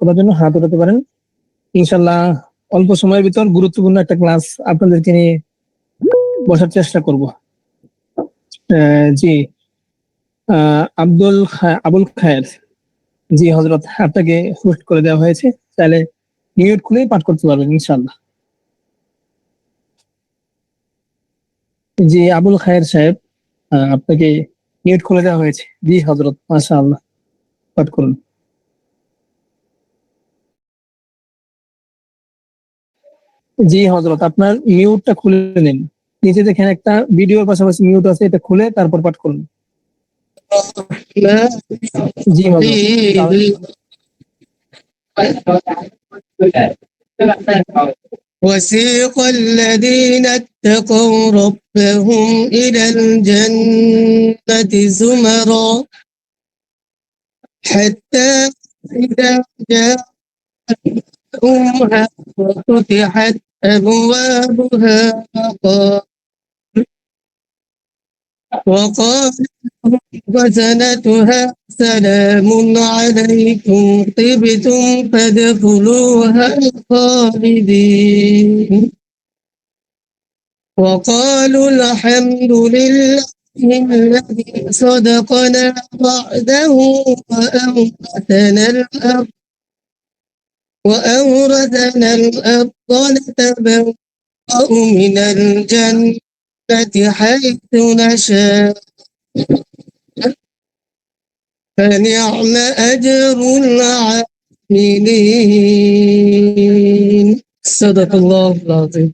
করার জন্য হাত উঠাতে পারেন। ইনশাআল্লাহ অল্প সময়ের ভিতর গুরুত্বপূর্ণ একটা ক্লাস আপনাদেরকে নিয়ে বসার চেষ্টা করব। জি, আবুল খায়ের, জি হযরত, আপনাকে হোস্ট করে দেওয়া হয়েছে, তাহলে মিউট খুলেই পাঠ করতে পারবেন ইনশাআল্লাহ। জি আবুল খায়ের সাহেব, আপনাকে মিউট খুলে দেওয়া হয়েছে। জি হযরত, মাশাআল্লাহ, পাঠ করুন। জি হযরত, আপনার মিউটটা খুলে নিন। নিচে দেখেন একটা ভিডিওর পাশাপাশি মিউট আছে, এটা খুলে তারপর পাঠ করুন। জি হযরত। وسيق الذين اتقوا ربهم إلى الجنة زمرا حتى إذا جاءوها وفتحت أبوابها وقال خزنتها سلام عليكم طبتم فادخلوها خالدين وقالوا الحمد لله الذي صدقنا وعده وأورثنا الأرض نتبوأ من الجنة حيث نشاء فنعم أجر العاملين صدق الله العظيم.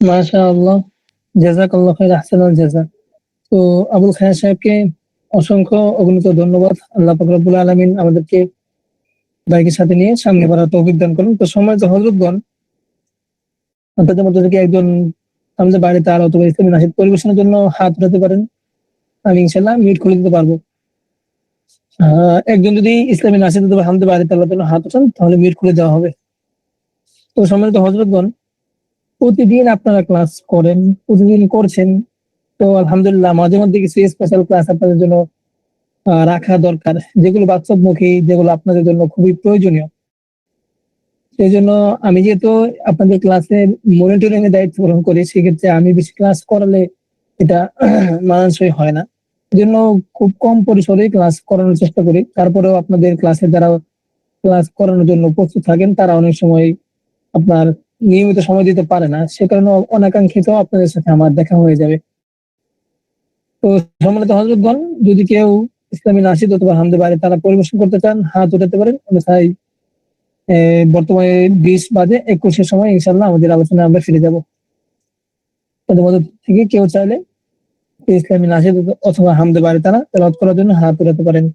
মাশাআল্লাহ, জাযাকাল্লাহু খাইর, আহসানুল জাযা। তো আবুল খায়ের সাহেবকে অসংখ্য অগণিত ধন্যবাদ। আল্লাহ পাক রব্বুল আলামিন আমাদেরকে বাইকের সাথে নিয়ে সামনে বাড়ার তৌফিক দান করুন। তো সম্মানিত হযরতগণ, আপনাদের মধ্যে থেকে একজন আমাদের বাড়িতে আর অথবা ইসলামী নাশিদ পরিবেশনের জন্য হাত উঠাতে পারেন, আমি ইনশাআল্লাহ মিউট খুলে দিতে পারবো। একজন যদি ইসলামী নাশিদ অথবা হামদে বাড়িতে আল্লাহ জন্য হাত উঠান, তাহলে মিউট খুলে দেওয়া হবে। তো সম্মানিত হযরতগণ, প্রতিদিন আপনারা ক্লাস করেন, প্রতিদিন করছেন, তো আলহামদুলিল্লাহ মাঝে মধ্যে কিছু স্পেশাল ক্লাস আপনাদের জন্য রাখা দরকার, যেগুলো বাস্তবমুখী, যেগুলো আপনাদের জন্য খুবই প্রয়োজনীয়। সেই জন্য আমি যেহেতু আপনাদের ক্লাসের মনিটরিং এর দায়িত্ব পালন করি, সেক্ষেত্রে আমি বেশি ক্লাস করালে এটা মানানসই হয় না। এজন্য খুব কম পরিসরে ক্লাস করানোর চেষ্টা করি। তারপরেও আপনাদের ক্লাসে যারা ক্লাস করানোর জন্য প্রস্তুত থাকেন, তারা অনেক সময় আপনার নিয়মিত সময় দিতে পারে না, সে কারণে অনাকাঙ্ক্ষিত আপনাদের সাথে আমার দেখা হয়ে যাবে। তো সম্মানিত হযরতগণ, যদি কেউ ইসলামী নাশিদ অথবা হামদে বাড়ি তারা পরিবেশন করতে চান, হাত উঠাতে পারেন। অন্যথায় বর্তমানে 20 বাজে 21 সময় ইনশাআল্লাহ আমাদের আলোচনায় আমরা ফিরে যাব। তাদের মধ্যে থেকে কেউ চাইলে ইসলামী নাশিদ অথবা হামদে বাড়ি তারা তেলাওয়াত করার জন্য হাত উঠাতে পারেন।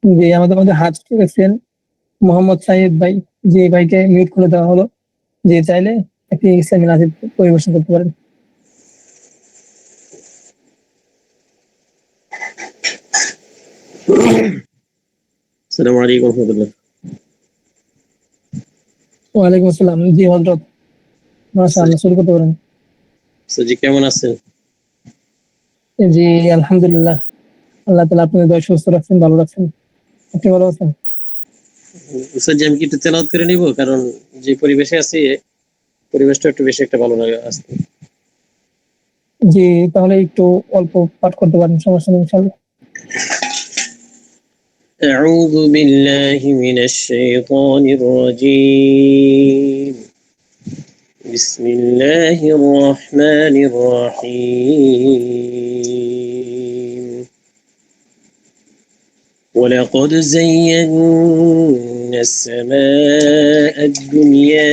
যে আমাদের মধ্যে হাত রেখেছেন মোহাম্মদ সাইদ ভাই, যে ভাইকে মিউট করে দেওয়া হলো, যে চাইলে একটি ইসলামী নাশিদ পরিবেশন করতে পারেন। আসসালামু আলাইকুম ওয়া রাহমাতুল্লাহ। ওয়া আলাইকুম আসসালাম। জি হযরত, মাশাআল্লাহ, শুরু করতে পারেন। জি, কেমন আছেন? জি আলহামদুলিল্লাহ, আল্লাহ তাআলা আপনাদের দয়া সুস্থ রাখছেন, ভালো রাখছেন। আপনি ভালো আছেন? জি, আমি কি একটু তেলাওয়াত করে নিব, কারণ যে পরিবেশে আছি পরিবেশটা একটু বেশি একটা ভালো লাগে আজকে। জি, তাহলে একটু অল্প পাঠ করতে পারেন, সমস্যা নেই ইনশাআল্লাহ। أعوذ بالله من الشيطان الرجيم. بسم الله الرحمن الرحيم. ولقد زينا السماء الدنيا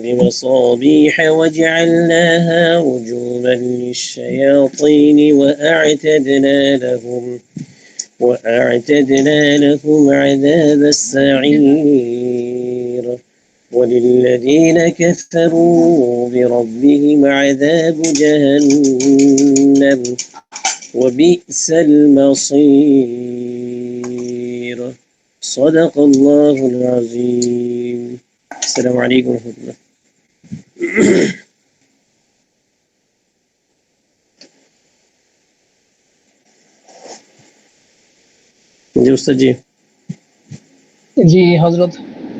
بمصابيح وجعلناها رجوما للشياطين وأعتدنا لهم عذاب السعير وللذين كفروا بربهم عذاب جهنم وبئس المصير. صدق الله العظيم. السلام عليكم ورحمة الله. জি উস্তাদ জি। জি হযরত,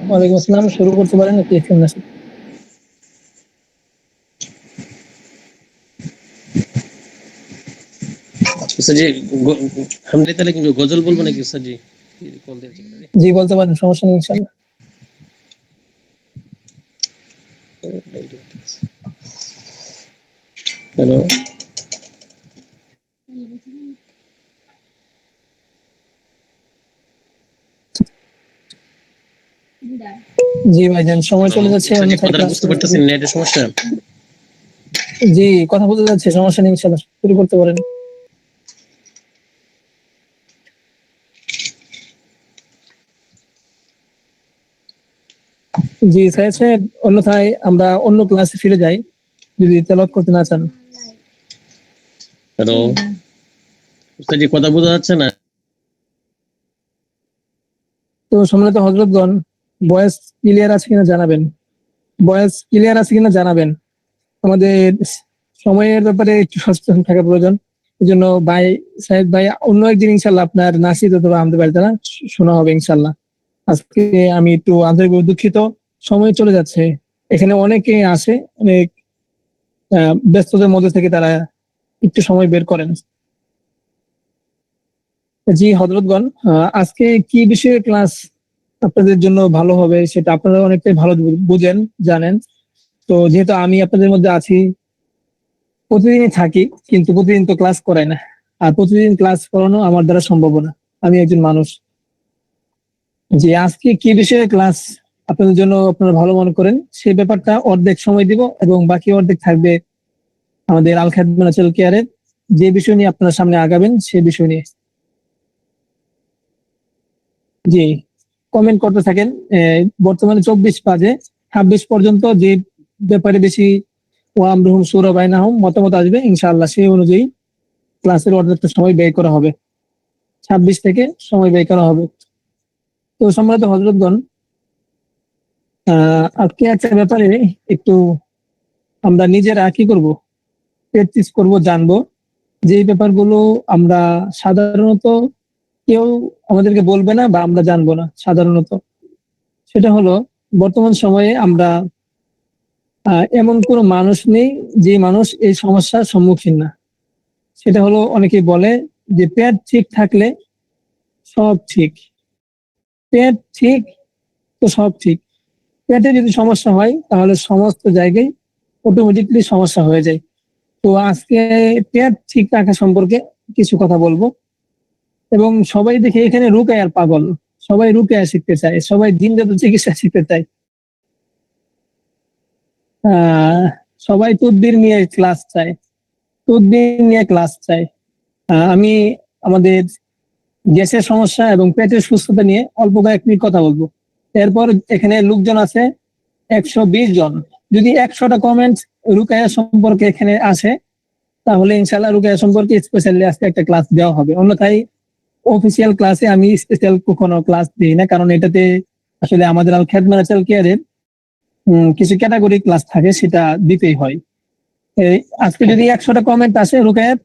ওয়ালাইকুম আসসালাম। শুরু করতে পারেন নাকি শুননা? উস্তাদ জি হামদে তাহলে কিন্তু গজল বলবো নাকি উস্তাদ জি? কল দিয়েছে। জি বলতে পারেন, সমস্যা নেই ইনশাআল্লাহ। হ্যালো। জি ভাইজান, সময় চলে যাচ্ছে, উস্তাদ জি অন্যথায় কথাটা ক্লাস বুঝতে পারতেছেন, নেটের সমস্যা? জি কথা বলতে যাচ্ছে, সমস্যা নেই ইনশাআল্লাহ, শুরু করতে পারেন। জি স্যার, অন্যথায় আমরা অন্য ক্লাসে ফিরে যাই যদি তেলাওয়াত করতে না চান। হ্যালো উস্তাদ জি কথা বোঝা যাচ্ছে না? তো সম্মানিত হযরতগণ, ভয়েস ক্লিয়ার আছে কিনা জানাবেন। ভয়েস ক্লিয়ার আছে কিনা জানাবেন। আমাদের সময়ের ব্যাপারে একটু সচেতন থাকা প্রয়োজন। এই জন্য ভাই সাহেব ভাই, অন্য একদিন ইনশাল্লাহ আপনার নাসিদ অথবা আমাদের বাড়িতে না শোনা হবে ইনশাল্লাহ। আজকে আমি একটু আন্তরিকভাবে দুঃখিত, সময় চলে যাচ্ছে। এখানে অনেকে আসে, অনেক ব্যস্ততার মধ্যে থেকে তারা একটু সময় বের করেন। জি হযরতগণ, আজকে কি বিষয়ে ক্লাস আপনাদের জন্য ভালো হবে সেটা আপনারা অনেকটাই ভালো বুঝেন, জানেন। তো যেহেতু আমি আপনাদের মধ্যে আছি, প্রতিদিনই থাকি, কিন্তু প্রতিদিন তো ক্লাস করাই না। আর প্রতিদিন ক্লাস করানো আমার দ্বারা সম্ভব না, আমি একজন মানুষ। যে আজকে কি বিষয়ে ক্লাস আপনাদের জন্য আপনারা ভালো মনে করেন সেই ব্যাপারটা অর্ধেক সময় দিব, এবং বাকি অর্ধেক থাকবে আমাদের আল খাদমা ন্যাচারাল কেয়ারের যে বিষয় নিয়ে আপনারা সামনে আগাবেন সেই বিষয় নিয়ে। জি কমেন্ট করতে থাকেন। বর্তমানে 24 বাজে, 26 পর্যন্ত যে ব্যাপারে বেশি ওয়ামরুহুম সূরা বাইনাহুম মতামত আসবে ইনশাআল্লাহ, সেই অনুযায়ী ক্লাসের অর্ধেকটা সময় ব্যয় করা হবে। 26 থেকে সময় ব্যয় করা হবে। তো সম্মানিত হযরতগণ, আজকে একটা ব্যাপারে একটু আমরা নিজেরা কি করব, প্র্যাকটিস করব, জানবো। যে ব্যাপারগুলো আমরা সাধারণত কেউ আমাদেরকে বলবে না বা আমরা জানবো না সাধারণত। সেটা হলো, বর্তমান সময়ে আমরা এমন কোনো মানুষ নেই যে মানুষ এই সমস্যার সম্মুখীন না। সেটা হলো, অনেকেই বলে যে পেট ঠিক থাকলে সব ঠিক। পেট ঠিক তো সব ঠিক। পেটে যদি সমস্যা হয় তাহলে সমস্ত জায়গায় অটোমেটিকলি সমস্যা হয়ে যায়। তো আজকে পেট ঠিক রাখা সম্পর্কে কিছু কথা বলবো। এবং সবাই দেখে এখানে রুকায়ার পাগল, সবাই রুকায়া শিখতে চায়, সবাই জিনজাত চিকিৎসা শিখতে চায়। আহ সবাই তদবির নিয়ে ক্লাস চায়, তদবির নিয়ে ক্লাস চায়। আমি আমাদের গ্যাসের সমস্যা এবং পেটের সুস্থতা নিয়ে অল্প কয়েক মিনিট কথা বলবো। এরপর এখানে লোকজন আছে 120 জন। যদি 100টা কমেন্ট রুকায়া সম্পর্কে এখানে আসে, তাহলে ইনশাল্লাহ রুকায়া সম্পর্কে স্পেশালি আজকে একটা ক্লাস দেওয়া হবে। অন্যথায় অফিসিয়াল ক্লাসে আমি স্পেশাল কখনো ক্লাস দিই না, কারণ এটাতে আসলে আমাদের আল খাদমা ন্যাচারাল কেয়ারের কিছু ক্যাটাগরি ক্লাস থাকে, সেটা দিতেই হয়। আজকে যদি 100টা কমেন্ট আসে রুকায়ার,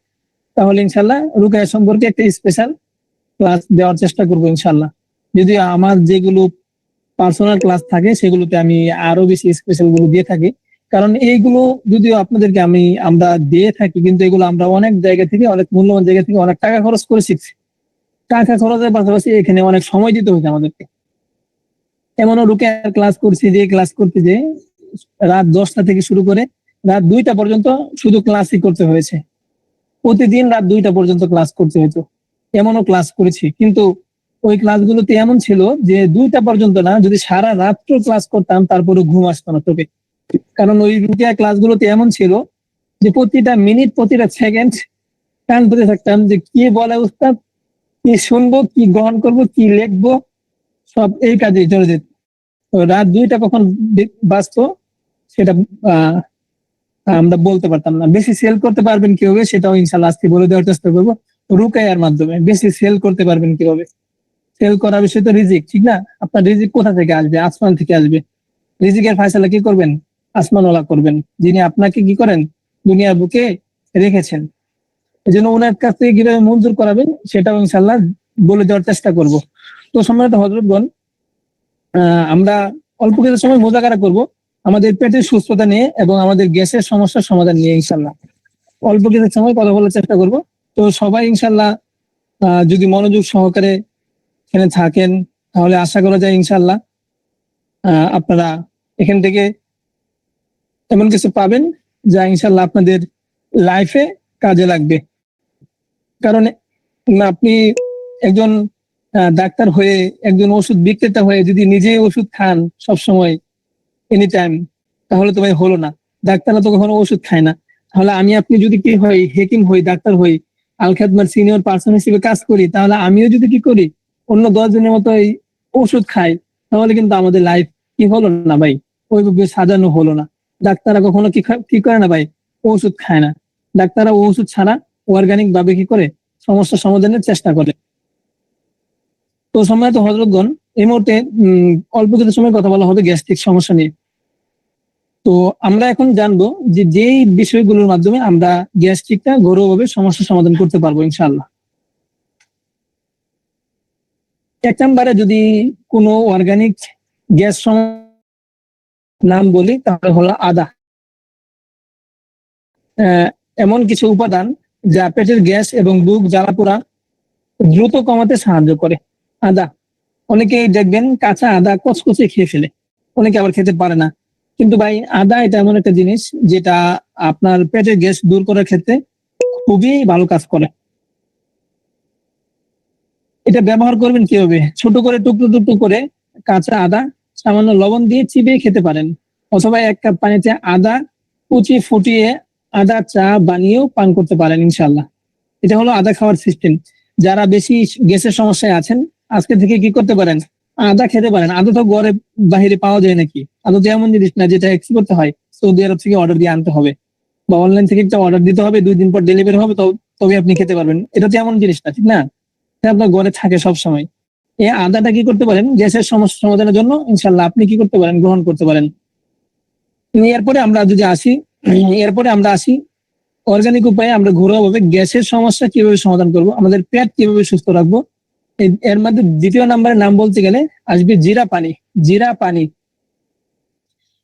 তাহলে ইনশাল্লাহ রুকায়া সম্পর্কে একটা স্পেশাল ক্লাস দেওয়ার চেষ্টা করবো ইনশাল্লাহ। যদি আমার যেগুলো পার্সোনাল ক্লাস থাকে সেগুলোতে আমি আরো বেশি স্পেশাল গুলো দিয়ে থাকি, কারণ এইগুলো যদিও আপনাদেরকে আমরা দিয়ে থাকি, কিন্তু এগুলো আমরা অনেক জায়গা থেকে, অনেক মূল্যবান জায়গা থেকে অনেক টাকা খরচ করে শিখছি। টাকা খরচের পাশাপাশি এখানে অনেক সময় দিতে হয়েছে আমাদেরকে। এমনও রুকেয়ার ক্লাস করছি যে ক্লাস করতে যে রাত 10টা থেকে শুরু করে রাত 2টা পর্যন্ত শুধু ক্লাসই করতে হয়েছে। প্রতিদিন রাত 2টা পর্যন্ত ক্লাস করতে হতো। এমনও ক্লাস করেছি, কিন্তু ওই ক্লাসগুলোতে এমন ছিল যে 2টা পর্যন্ত না, যদি সারা রাত্র ক্লাস করতাম তারপরে ঘুম আসতো না তোকে। কারণ ওই রুকিয়া ক্লাসগুলোতে এমন ছিল যে প্রতিটা মিনিট, প্রতিটা সেকেন্ড কান পেতে থাকতাম যে কি বলে উস্তাদ, কি শুনবো, কি গ্রহণ করবো, কি লিখবো, সব এই কাজে চলে যেত। তো রাত 2টা কখন বাঁচতো সেটা আহ আমরা বলতে পারতাম না। বেশি সেল করতে পারবেন কিভাবে সেটাও ইনশাল্লাহ আজকে বলে দেওয়ার চেষ্টা করবো। রুকায়ার মাধ্যমে বেশি সেল করতে পারবেন কিভাবে ফেল করার বিষয় তো রিজিক, ঠিক না? আপনার রিজিক কোথা থেকে আসবে? আসমান থেকে আসবে। রিজিকের ফয়সালা কি করবেন? আসমানওয়ালা করবেন, যিনি আপনাকে কি করেন, দুনিয়ার বুকে রেখেছেন। এই জন্য ওনার কাছ থেকে কিভাবে মঞ্জুর করাবেন সেটাও ইনশাল্লাহ বলে দেওয়ার চেষ্টা করব। তো সম্মানিত হযরতগণ, আমরা অল্প কিছু সময় মোজাকারা করব আমাদের পেটের সুস্থতা নিয়ে এবং আমাদের গ্যাসের সমস্যার সমাধান নিয়ে ইনশাল্লাহ। অল্প কিছু সময় কথা বলার চেষ্টা করব। তো সবাই ইনশাল্লাহ যদি মনোযোগ সহকারে এখানে থাকেন তাহলে আশা করা যায় ইনশাল্লাহ আপনারা এখান থেকে এমন কিছু পাবেন যা ইনশাল্লাহ আপনাদের লাইফে কাজে লাগবে। কারণ আপনি একজন ডাক্তার হয়ে, একজন ওষুধ বিক্রেতা হয়ে যদি নিজেই ওষুধ খান সবসময় এনি টাইম, তাহলে তো ভাই হলো না। ডাক্তাররা তো কখনো ওষুধ খায় না। তাহলে আমি আপনি যদি কি হই, হেকিম হই, ডাক্তার হই, আল খেদমার সিনিয়র পার্সন হিসেবে কাজ করি, তাহলে আমিও যদি কি করি অন্য 10 জনের মতো এই ওষুধ খাই, তাহলে কিন্তু আমাদের লাইফ কি হলো না ভাই, ওইভাবে সাজানো হলো না। ডাক্তাররা কখনো কি করে না ভাই, ওষুধ খায় না। ডাক্তাররা ওষুধ ছাড়া অর্গানিক ভাবে কি করে সমস্যা সমাধানের চেষ্টা করে। তো সম্মানিত হযরতগণ, এই মুহূর্তে অল্প কিছু সময় কথা বলা হবে গ্যাস্ট্রিক সমস্যা নিয়ে। তো আমরা এখন জানবো যে যেই বিষয়গুলোর মাধ্যমে আমরা গ্যাস্ট্রিকটা ঘরোয়াভাবে সমস্যা সমাধান করতে পারবো ইনশাআল্লাহ। এক নম্বরে যদি কোনো অর্গানিক গ্যাস নাম বলি তাহলে হলো আদা। এমন কিছু উপাদান যা পেটের গ্যাস এবং বুক জ্বালাপোড়া দ্রুত কমাতে সাহায্য করে। আদা, অনেকেই দেখবেন কাঁচা আদা কচকচে খেয়ে ফেলে, অনেকে আবার খেতে পারে না। কিন্তু ভাই আদা এটা এমন একটা জিনিস যেটা আপনার পেটের গ্যাস দূর করার ক্ষেত্রে খুবই ভালো কাজ করে। এটা ব্যবহার করবেন কিভাবে? ছোট করে টুকরো টুকরো করে কাঁচা আদা সামান্য লবণ দিয়ে চিবিয়ে খেতে পারেন, অথবা 1 কাপ পানিতে আদা কুচি ফুটিয়ে আদা চা বানিয়েও পান করতে পারেন ইনশাল্লাহ। এটা হলো আদা খাওয়ার সিস্টেম। যারা বেশি গ্যাসের সমস্যায় আছেন আজকে থেকে কি করতে পারেন, আদা খেতে পারেন। আদা তো ঘরে বাহিরে পাওয়া যায় নাকি? আদা তো এমন জিনিস না যেটা এক্সপোর্ট করতে হয়, সৌদি আরব থেকে অর্ডার দিয়ে আনতে হবে বা অনলাইন থেকে একটা অর্ডার দিতে হবে, 2 দিন পর ডেলিভারি হবে, তবে আপনি খেতে পারবেন। এটা তো এমন জিনিস না, ঠিক না? আপনার ঘরে থাকে সব সময়। এই আদাটা কি করতে পারেন গ্যাসের সমস্যা সমাধানের জন্য ইনশাল্লাহ আপনি কি করতে পারেন, গ্রহণ করতে পারেন। এরপরে আমরা আসি অর্গানিক উপায়ে আমরা ঘরোয়াভাবে গ্যাসের সমস্যা কিভাবে সমাধান করব, আমাদের পেট কিভাবে সুস্থ রাখবো। এর মধ্যে দ্বিতীয় নাম্বারের নাম বলতে গেলে আসবে জিরা পানি।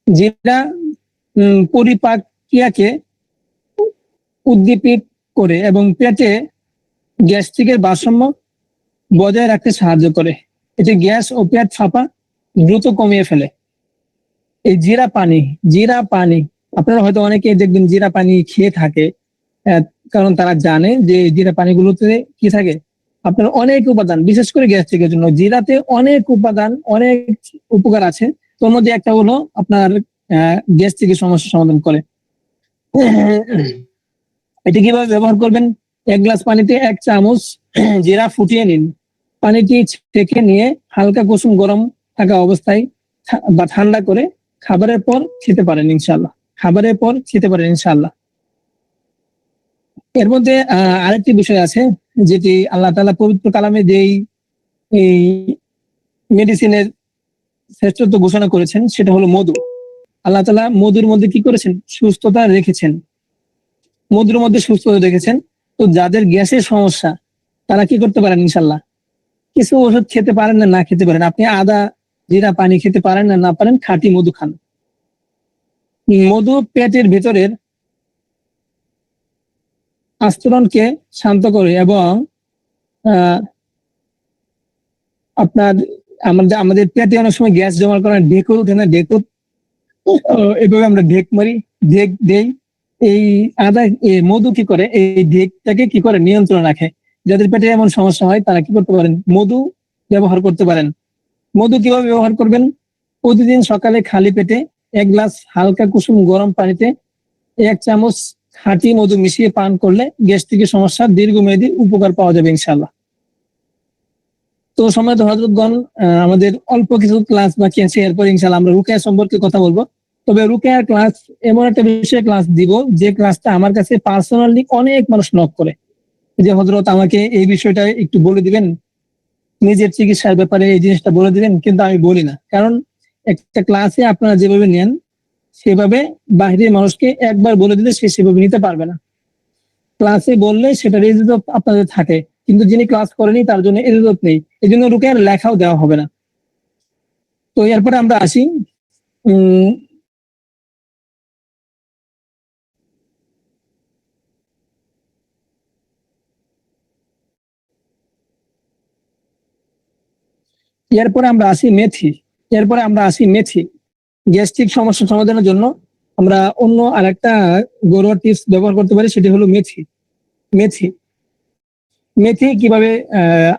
জিরা পরিপাক ক্রিয়াকে উদ্দীপিত করে এবং পেটে গ্যাস্ট্রিকের ভারসাম্য বজায় রাখতে সাহায্য করে। এটি গ্যাস ও পেট ফাঁপা দ্রুত কমিয়ে ফেলে। এই জিরা পানি আপনারা হয়তো অনেকেই দেখবেন জিরা পানি খেয়ে থাকে, কারণ তারা জানে যে জিরা পানিগুলোতে কি থাকে, আপনার অনেক উপাদান, বিশেষ করে গ্যাস্ট্রিকের জন্য জিরাতে অনেক উপাদান, অনেক উপকার আছে। তোর মধ্যে একটা হলো আপনার গ্যাস্ট্রিকের সমস্যা সমাধান করে। এটি কিভাবে ব্যবহার করবেন? 1 গ্লাস পানিতে 1 চামচ জিরা ফুটিয়ে নিন। পানিটি ছেঁকে নিয়ে হালকা কুসুম গরম থাকা অবস্থায় বা ঠান্ডা করে খাবারের পর খেতে পারেন ইনশাআল্লাহ। এর মধ্যে আরেকটি বিষয় আছে যেটি আল্লাহ তাআলা পবিত্র কালামে যেই এই মেডিসিনের শ্রেষ্ঠত্ব ঘোষণা করেছেন সেটা হলো মধু। আল্লাহ তাআলা মধুর মধ্যে কি করেছেন, সুস্থতা রেখেছেন। মধুর মধ্যে সুস্থতা রেখেছেন। তো যাদের গ্যাসের সমস্যা তারা কি করতে পারেন ইনশাআল্লাহ, কিছু ওষুধ খেতে পারেন না খেতে পারেন, আপনি আদা জিরা পানি খেতে পারেন না পারেন, খাঁটি মধু খান। মধু পেটের ভেতরের আস্তরণকে শান্ত করে এবং আপনার আমাদের পেটে অনেক সময় গ্যাস জমা করার ঢেকুর উঠে না, এভাবে আমরা ঢেক মারি, ঢেক দেই। এই আদা মধু কি করে, এই ঢেকটাকে কি করে নিয়ন্ত্রণ রাখে। যাদের পেটে এমন সমস্যা হয় তারা কি করতে পারেন, মধু ব্যবহার করতে পারেন। মধু কিভাবে ব্যবহার করবেন? প্রতিদিন সকালে খালি পেটে 1 গ্লাস হালকা কুসুম গরম পানিতে 1 চামচ খাঁটি মধু মিশিয়ে পান করলে গ্যাস্ট্রিকের সমস্যার দীর্ঘমেয়াদী উপকার পাওয়া যাবে ইনশাআল্লাহ। তো সম্মানিত হযরতগণ, আমাদের অল্প কিছু ক্লাস বাকি আছে, এরপর ইনশাআল্লাহ আমরা রুকিয়া সম্পর্কে কথা বলবো। তবে রুকিয়ার ক্লাস এমন একটা বিষয়ে ক্লাস দিব যে ক্লাসটা আমার কাছে পার্সোনালি অনেক মানুষ নক করে যে হযরত আমাকে এই বিষয়টা একটু বলে দিবেন। নিজের চিকিৎসার ব্যাপারে এই জিনিসটা বলে দিবেন, কিন্তু আমি বলি না। কারণ একটা ক্লাসে আপনারা যেভাবে নেন সেভাবে বাহিরের মানুষকে একবার বলে দিলে সে সেভাবে নিতে পারবে না। ক্লাসে বললে সেটা রেজাল্ট আপনাদের থাকে, কিন্তু যিনি ক্লাস করেনি তার জন্য রেজাল্ট নেই, এই জন্য রুকে আর লেখাও দেওয়া হবে না। তো এরপরে আমরা আসি উম এরপরে আমরা আসি মেথি। গ্যাস্ট্রিক সমস্যা সমাধানের জন্য আমরা অন্য আরেকটা ঘরোয়া টিপস ব্যবহার করতে পারি, সেটি হলো মেথি। মেথি মেথি কিভাবে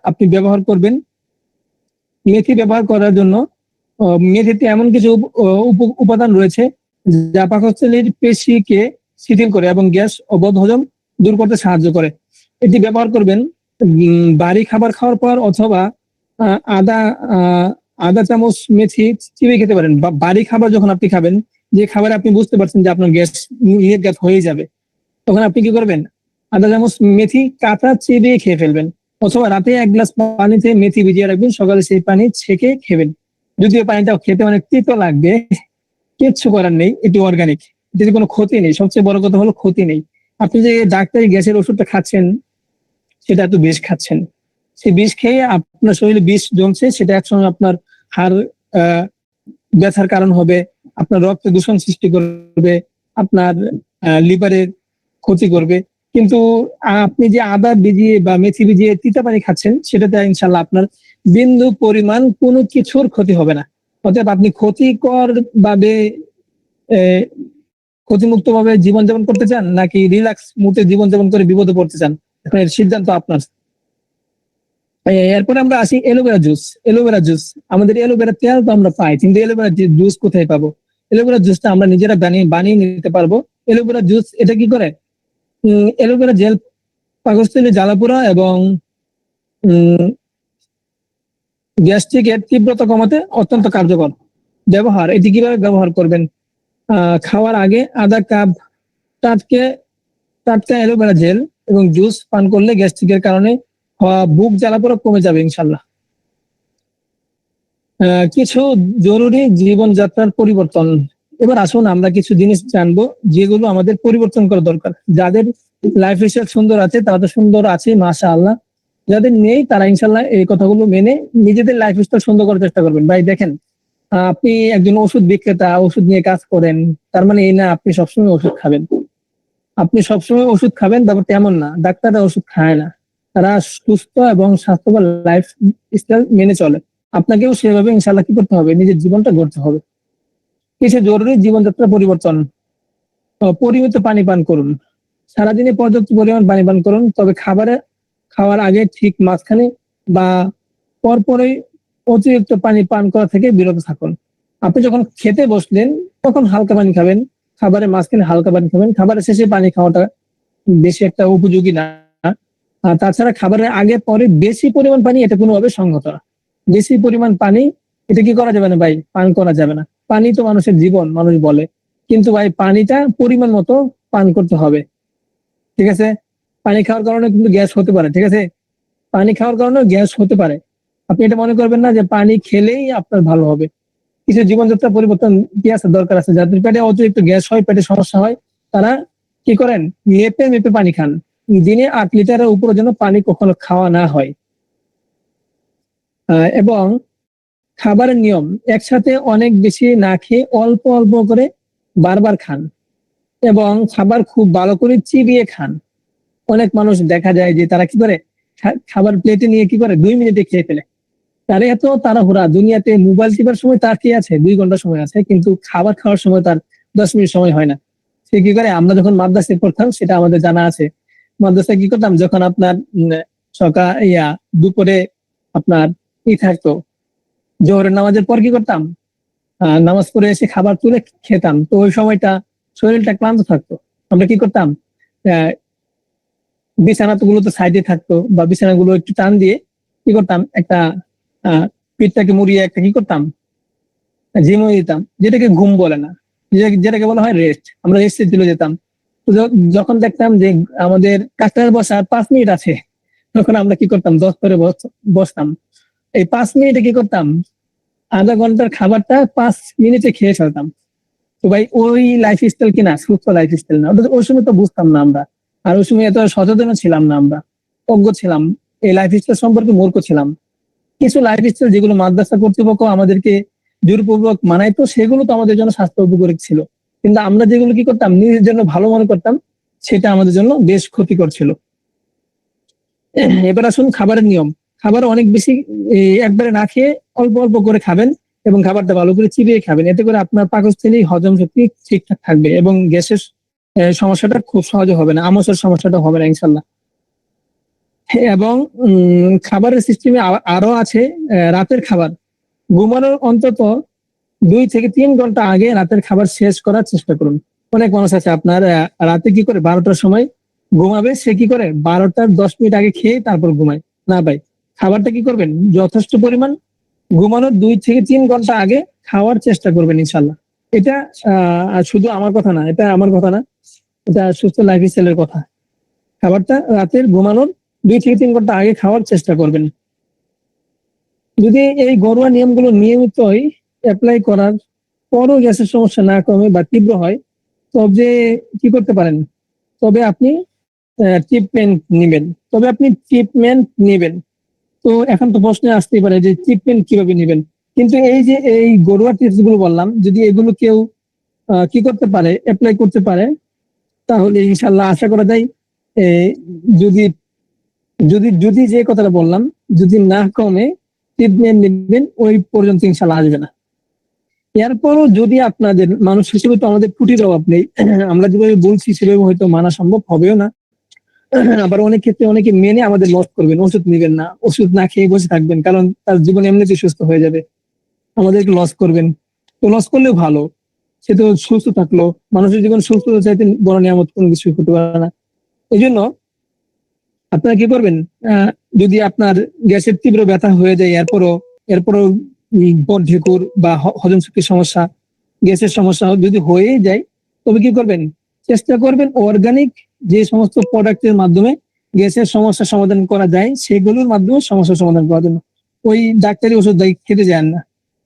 আপনি ব্যবহার করবেন? মেথি ব্যবহার করার জন্য মেথিতে এমন কিছু উপাদান রয়েছে যা পাকস্থলীর পেশিকে শিথিল করে এবং গ্যাস ও বদহজম দূর করতে সাহায্য করে। এটি ব্যবহার করবেন ভারী খাবার খাওয়ার পর, অথবা আদা আধা চামচ মেথি চিবিয়ে খেতে পারেন। বা ভারী খাবার যখন আপনি খাবেন, যে খাবারে আপনি বুঝতে পারছেন যে আপনার গ্যাস হয়ে যাবে, তখন আপনি কি করবেন? আধা চামচ মেথি কাঁচা চিবিয়ে খেয়ে ফেলবেন, অথবা রাতে 1 গ্লাস পানিতে মেথি ভিজিয়ে রাখবেন, সকালে সেই পানি ছেঁকে খেবেন। যদিও পানিটা খেতে অনেক তিতো লাগবে, কিচ্ছু করার নেই, এটি অর্গানিক, এটির কোনো ক্ষতি নেই। সবচেয়ে বড় কথা হলো ক্ষতি নেই। আপনি যে ডাক্তারি গ্যাসের ওষুধটা খাচ্ছেন সেটা তো বিষ খাচ্ছেন, সেই বিষ খেয়ে আপনার শরীরে বিষ জমছে, সেটা একসময় আপনার হাড় ব্যথার কারণ হবে, আপনার রক্তে দূষণ সৃষ্টি করবে, আপনার লিভারের ক্ষতি করবে। কিন্তু আপনি যে আদা ভিজিয়ে বা মেথি ভিজিয়ে তিতা পানি খাচ্ছেন, সেটাতে ইনশাল্লাহ আপনার বিন্দু পরিমাণ কোনো কিছুর ক্ষতি হবে না। অতএব আপনি ক্ষতিকর ভাবে ক্ষতিমুক্ত ভাবে জীবনযাপন করতে চান, নাকি রিল্যাক্স মুডে জীবনযাপন করে বিপদে পড়তে চান, এখন এর সিদ্ধান্ত আপনার। এরপরে আমরা আসি এলোভেরা জুস। আমাদের এলোভেরা তেল তো আমরা পাই, কিন্তু এলোভেরা জুস কোথায় পাবো? এলোভেরা জুসটা আমরা নিজেরা বানিয়ে নিতে পারবো। এলোভেরা জুস এটা কি করে? এলোভেরা জেল পাকস্থলী জ্বালাপোড়া এবং গ্যাস্ট্রিকের তীব্রতা কমাতে অত্যন্ত কার্যকর। এটি কিভাবে ব্যবহার করবেন? খাওয়ার আগে আধা কাপ টাটকা অ্যালোভেরা জেল এবং জুস পান করলে গ্যাস্ট্রিকের কারণে হওয়া বুক জ্বালাপোড়া কমে যাবে ইনশাল্লাহ। কিছু জরুরি জীবনযাত্রার পরিবর্তন। এবার আসুন আমরা কিছু জিনিস জানবো যেগুলো আমাদের পরিবর্তন করা দরকার। যাদের লাইফ স্টাইল সুন্দর আছে তারা তো সুন্দর আছে, মাশাআল্লাহ। যাদের নেই তারা ইনশাল্লাহ এই কথাগুলো মেনে নিজেদের লাইফ স্টাইল সুন্দর করার চেষ্টা করবেন। ভাই দেখেন, আপনি একজন ওষুধ বিক্রেতা, ওষুধ নিয়ে কাজ করেন, তার মানে এই না আপনি সবসময় ওষুধ খাবেন। আপনি সবসময় ওষুধ খাবেন ব্যাপারটা এমন না। ডাক্তাররা ওষুধ খায় না, তারা সুস্থ এবং স্বাস্থ্যকর লাইফ স্টাইল মেনে চলে। আপনাকেও সেভাবে ইনশাল্লাহ কি করতে হবে? নিজের জীবনটা গড়তে হবে। কিছু জরুরি জীবনযাত্রা পরিবর্তন। পরিমিত পানি পান করুন, সারাদিনে পর্যাপ্ত পরিমাণ পানি পান করুন, তবে খাওয়ার আগে ঠিক মাঝখানে বা পরপরই অতিরিক্ত পানি পান করা থেকে বিরত থাকুন। আপনি যখন খেতে বসলেন তখন হালকা পানি খাবেন, খাবারের মাঝখানে হালকা পানি খাবেন, খাবারের শেষে পানি খাওয়াটা বেশি একটা উপযোগী না। আর তাছাড়া খাবারের আগে পরে বেশি পরিমাণ পানি, এটা কোনোভাবে সংগত না। বেশি পরিমাণ পানি এটা কি করা যাবে না ভাই? পান করা যাবে না। পানি তো মানুষের জীবন, মানুষ বলে, কিন্তু ভাই পানিটা পরিমাণ মতো পান করতে হবে, ঠিক আছে? পানি খাওয়ার কারণে কিন্তু গ্যাস হতে পারে, ঠিক আছে? পানি খাওয়ার কারণে গ্যাস হতে পারে। আপনি এটা মনে করবেন না যে পানি খেলেই আপনার ভালো হবে। কিছু জীবনযাত্রা পরিবর্তন কি আছে, দরকার আছে। যাদের পেটে অতিরিক্ত গ্যাস হয়, পেটে সমস্যা হয়, তারা কি করেন? মেপে পানি খান। দিনে 8 লিটারের উপরে যেন পানি কখনো খাওয়া না হয়। এবং খাবারের নিয়ম, একসাথে অনেক বেশি না খেয়ে অল্প অল্প করে বারবার খান, এবং খাবার খুব ভালো করে চিবিয়ে খান। অনেক মানুষ দেখা যায় যে তারা কি করে, খাবার প্লেটে নিয়ে কি করে 2 মিনিটে খেয়ে ফেলে। তার এত তাড়াহুড়া, দুনিয়াতে মোবাইল টিপার সময় তার কি আছে? 2 ঘন্টা সময় আছে, কিন্তু খাবার খাওয়ার সময় তার 10 মিনিট সময় হয় না। সে কি করে? আমরা যখন মাদ্রাসায় পড়তাম সেটা আমাদের জানা আছে। মাদ্রাসায় কি করতাম, যখন আপনার সকাল দুপুরে আপনার থাকতো, জোহরের নামাজের পর কি করতাম, নামাজ পড়ে এসে খাবার তুলে খেতাম। তো ওই সময়টা শরীরটা ক্লান্ত থাকতো। আমরা কি করতাম, বিছানাগুলো তো সাইডে থাকতো, বা বিছানাগুলো একটু টান দিয়ে কি করতাম, একটা পিঠটাকে মুড়িয়ে একটা কি করতাম, ঝিমিয়ে দিতাম, যেটাকে ঘুম বলে না, যেটাকে বলা হয় রেস্ট। আমরা রেস্টে চলে যেতাম। তো যখন দেখতাম যে আমাদের কাজটার বসার 5 মিনিট আছে, তখন আমরা কি করতাম, 10 করে বসতাম। এই 5 মিনিটে কি করতাম, আধা ঘন্টার খাবারটা 5 মিনিটে খেয়ে ফেলতাম। তো ভাই ওই লাইফস্টাইল কিনা সুস্থ লাইফস্টাইল না, ওটা ওই সময় তো বুঝতাম না আমরা, আর ওই সময় এত সচেতন ছিলাম না, আমরা অজ্ঞ ছিলাম, এই লাইফস্টাইল সম্পর্কে মূর্খ ছিলাম। কিছু লাইফস্টাইল যেগুলো মাদ্রাসা কর্তৃপক্ষ আমাদেরকে জোরপূর্বক মানাইতো, সেগুলো তো আমাদের জন্য স্বাস্থ্য উপকারী ছিল, কিন্তু আমরা যেগুলো কি করতাম নিজের জন্য ভালো মনে করতাম, সেটা আমাদের জন্য বেশ ক্ষতিকর ছিল। এবার আসুন খাবারের নিয়ম। খাবার অনেক বেশি একবারে না খেয়ে অল্প অল্প করে খাবেন, এবং খাবারটা ভালো করে চিবিয়ে খাবেন, এতে করে আপনার পাকস্থলী হজম শক্তি ঠিকঠাক থাকবে এবং গ্যাসের সমস্যাটা খুব সহজে হবে না, আমসের সমস্যাটা হবে না ইনশাল্লাহ। এবং খাবারের সিস্টেমে আরো আছে রাতের খাবার। ঘুমানোর অন্তত 2 থেকে 3 ঘন্টা আগে রাতের খাবার শেষ করার চেষ্টা করুন। অনেক মানুষ আছে আপনার রাতে কি করে 12টার সময় ঘুমাবে, সে কি করে 12টার 10 মিনিট আগে খেয়ে তারপর ঘুমায়। না ভাই, খাবারটা কি করবেন যথেষ্ট পরিমাণ ঘুমানোর 2 থেকে 3 ঘন্টা আগে খাওয়ার চেষ্টা করবেন ইনশাল্লাহ। এটা শুধু আমার কথা না, এটা আমার কথা না, এটা সুস্থ লাইফস্টাইলের কথা। খাবারটা রাতের ঘুমানোর 2 থেকে 3 ঘন্টা আগে খাওয়ার চেষ্টা করবেন। যদি এই ঘরোয়া নিয়মগুলো নিয়মিতই অ্যাপ্লাই করার পরও গ্যাসের সমস্যা না কমে বা তীব্র হয়, তবে কি করতে পারেন, তবে আপনি ট্রিটমেন্ট নেবেন। তো এখন তো প্রশ্ন আসতেই পারে যে ট্রিটমেন্ট কিভাবে নেবেন, কিন্তু এই যে এই ঘরোয়া টিপস গুলো বললাম, যদি এগুলো কেউ কি করতে পারে, অ্যাপ্লাই করতে পারে, তাহলে ইনশাল্লাহ আশা করা যায় যদি যদি যদি যে কথাটা বললাম যদি না কমে, ট্রিটমেন্ট নেবেন, ওই পর্যন্ত ইনশাল্লাহ আসবে না। এরপরও যদি আপনাদের মানুষ হিসেবে তো আমাদের ত্রুটির অভাব নেই, আমরা যেভাবে বলছি সেভাবে হয়তো মানা সম্ভব হবেও না। আবার অনেক ক্ষেত্রে অনেকে মেনে আমাদের লস করবেন, ওষুধ নেবেন না, ওষুধ না খেয়ে বসে থাকবেন, কারণ তার জীবন এমনিতে সুস্থ হয়ে যাবে, আমাদেরকে লস করবেন। তো লস করলেও ভালো, সে তো সুস্থ থাকলো। মানুষের জীবন সুস্থতা চাইতে বড় নিয়ামত কোনো কিছু হতে পারে না। এই জন্য আপনারা কি করবেন, যদি আপনার গ্যাসের তীব্র ব্যথা হয়ে যায়, এরপরও পট ঢেকুর বা হজম শক্তির সমস্যা, গ্যাসের সমস্যা যদি হয়ে যায়, তবে কি করবেন, চেষ্টা করবেন অর্গানিক যে সমস্ত প্রোডাক্টের মাধ্যমে গ্যাসের সমস্যার সমাধান করা যায়, সেগুলোর মাধ্যমে সমস্যার সমাধান করার জন্য। ওই ডাক্তারি ওষুধ খেতে যান না,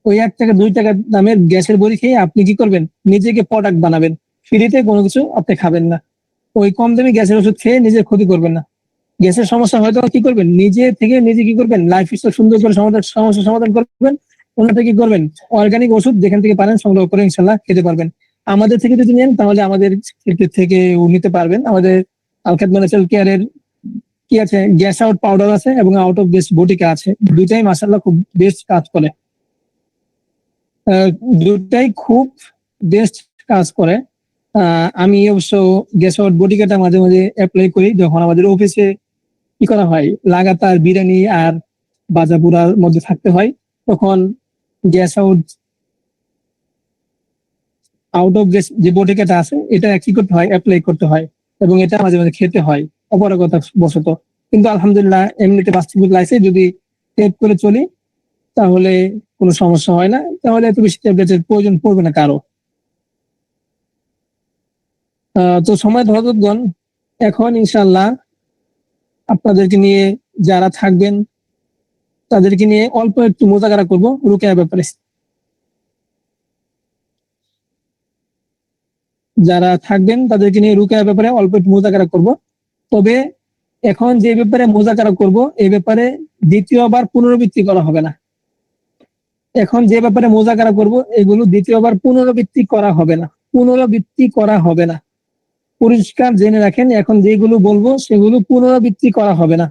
ওই 1 টাকা 2 টাকা দামের গ্যাসের বড়ি খেয়ে আপনি কি করবেন, নিজেকে প্রোডাক্ট বানাবেন, ফ্রিতে কোনো কিছু আপনি খাবেন না। ওই কম দামি গ্যাসের ওষুধ খেয়ে নিজের ক্ষতি করবেন না। গ্যাসের সমস্যা হয়তো কি করবেন, নিজে থেকে নিজে কি করবেন, লাইফ স্টাইল সুন্দর করে সমস্যার সমাধান করবেন। ওনাটা কি করবেন, অর্গানিক ওষুধ যেখান থেকে পারেন সংগ্রহ করে ইনশাল্লাহ খেতে পারবেন। আমাদের থেকে যদি নেন তাহলে আমাদের থেকে নিতে পারবেন। আমাদের আলখাদ ন্যাচারাল কেয়ারের কি আছে, গ্যাস আউট পাউডার আছে এবং আউট অফ গ্যাস বটিকা আছে, দুইটাই মাশাআল্লাহ খুব বেস্ট কাজ করে। দুটাই খুব বেস্ট কাজ করে। আমি অবশ্য গ্যাস আউট বটিকাটা মাঝে মাঝে অ্যাপ্লাই করি যখন আমাদের অফিসে কি করা হয়, লাগাতার বিরিয়ানি আর বাজা পোড়ার মধ্যে থাকতে হয়, তখন গ্যাস আউট অফ গ্যাস যে বটিকাটা আছে এটা কি করতে হয়, অ্যাপ্লাই করতে হয়, এবং এটা মাঝে মাঝে খেতে হয় অপারগতা বশত। কিন্তু আলহামদুলিল্লাহ এমনিতে বাস্তবিক লাইফে যদি সেভ করে চলি তাহলে কোনো সমস্যা হয় না, তাহলে এত বেশি ট্যাবলেটের প্রয়োজন পড়বে না কারো। তো সময় ধরতগণ, এখন ইনশাল্লাহ আপনাদেরকে নিয়ে যারা থাকবেন তাদেরকে নিয়ে অল্প একটু মোজাকারা করবো রুকিয়ার ব্যাপারে। যারা থাকবেন তাদেরকে নিয়ে রুকিয়ার ব্যাপারে অল্প একটু মোজাকারা করব। তবে এখন যে ব্যাপারে মোজাকারা করব এই ব্যাপারে দ্বিতীয়বার পুনরাবৃত্তি করা হবে না। এখন যে ব্যাপারে মোজাকারা করব এগুলো দ্বিতীয়বার পুনরাবৃত্তি করা হবে না, পরিষ্কার জেনে রাখেন, এখন যেগুলো বলবো সেগুলো পুনরাবৃত্তি করা হবে না,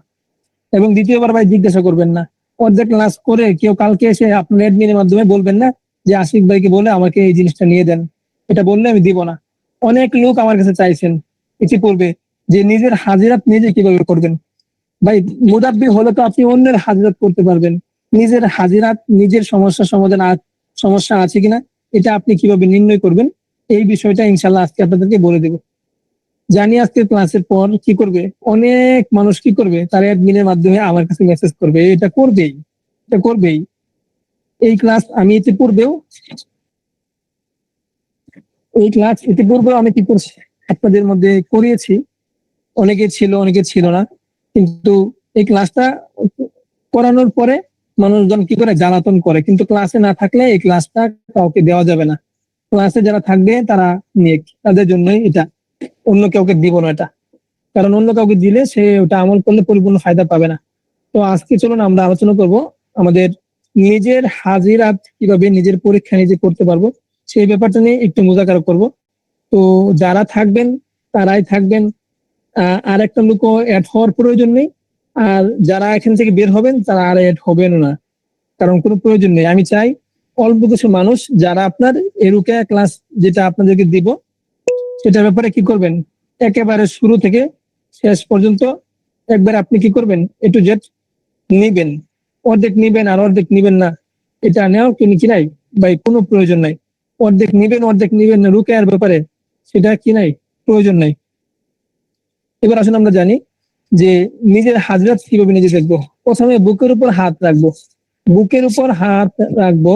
এবং দ্বিতীয়বার ভাই জিজ্ঞাসা করবেন না। অর্ধেক ক্লাস করে কেউ কালকে এসে আপনার অ্যাডমিনের মাধ্যমে বলবেন না যে আশিক ভাইকে বলে আমাকে এই জিনিসটা নিয়ে দেন, এটা বললে আমি দিব না। অনেক লোক আমার কাছে চাইছেন ইতিপূর্বে যে নিজের হাজিরাত নিজে কিভাবে করবেন। ভাই মুদাব্বির হলে তো আপনি অন্যের হাজিরাত করতে পারবেন, নিজের হাজিরাত নিজের সমস্যা আছে কিনা এটা আপনি কিভাবে নির্ণয় করবেন, এই বিষয়টা ইনশাল্লাহ আজকে আপনাদেরকে বলে দেব। জানি আজকে ক্লাসের পর কি করবে, অনেক মানুষ কি করবে, তার অ্যাডমিনের মাধ্যমে আমার কাছে মেসেজ করবে, এটা করবেই। এই ক্লাস আমি ইতিপূর্বেও আমি কি করছি আপনাদের মধ্যে করিয়েছি, অনেকে ছিল অনেকে ছিল না, কিন্তু এই ক্লাসটা করানোর পরে মানুষজন কি করে জ্বালাতন করে, কিন্তু ক্লাসে না থাকলে এই ক্লাসটা কাউকে দেওয়া যাবে না। ক্লাসে যারা থাকবে তারা নেক, তাদের জন্যই এটা, অন্য কাউকে দিব না এটা, কারণ অন্য কাউকে দিলে সে ওটা আমল করলে পরিপূর্ণ ফায়দা পাবে না। তো আজকে চলুন আমরা আলোচনা করব আমাদের নিজের হাজিরাত কিভাবে নিজের পরীক্ষা নিজে করতে পারবো সেই ব্যাপারটা নিয়ে একটু মুজাকারা করব। তো যারা থাকবেন তারাই থাকবেন, আর একটা লোকও অ্যাড হওয়ার প্রয়োজন নেই, আর যারা এখান থেকে বের হবেন তারা আর অ্যাড হবেন না, কারণ কোনো প্রয়োজন নেই। আমি চাই অল্প কিছু মানুষ যারা আপনার এরুকা ক্লাস যেটা আপনাদেরকে দিব সেটার ব্যাপারে কি করবেন, একেবারে শুরু থেকে শেষ পর্যন্ত একবার আপনি কি করবেন, এ টু জেড নিবেন। অর্ধেক নিবেন আর অর্ধেক নিবেন না, এটা নেওয়া কিনি কি নাই ভাই, কোনো প্রয়োজন নাই। অর্ধেক নিবেন না রুকায়ার ব্যাপারে, সেটা কি নাই, প্রয়োজন নাই। এবার আসুন আমরা জানি যে নিজের হাজরাত কিভাবে নিজে দেখবো। প্রথমে বুকের উপর হাত রাখবো, বুকের উপর হাত রাখবো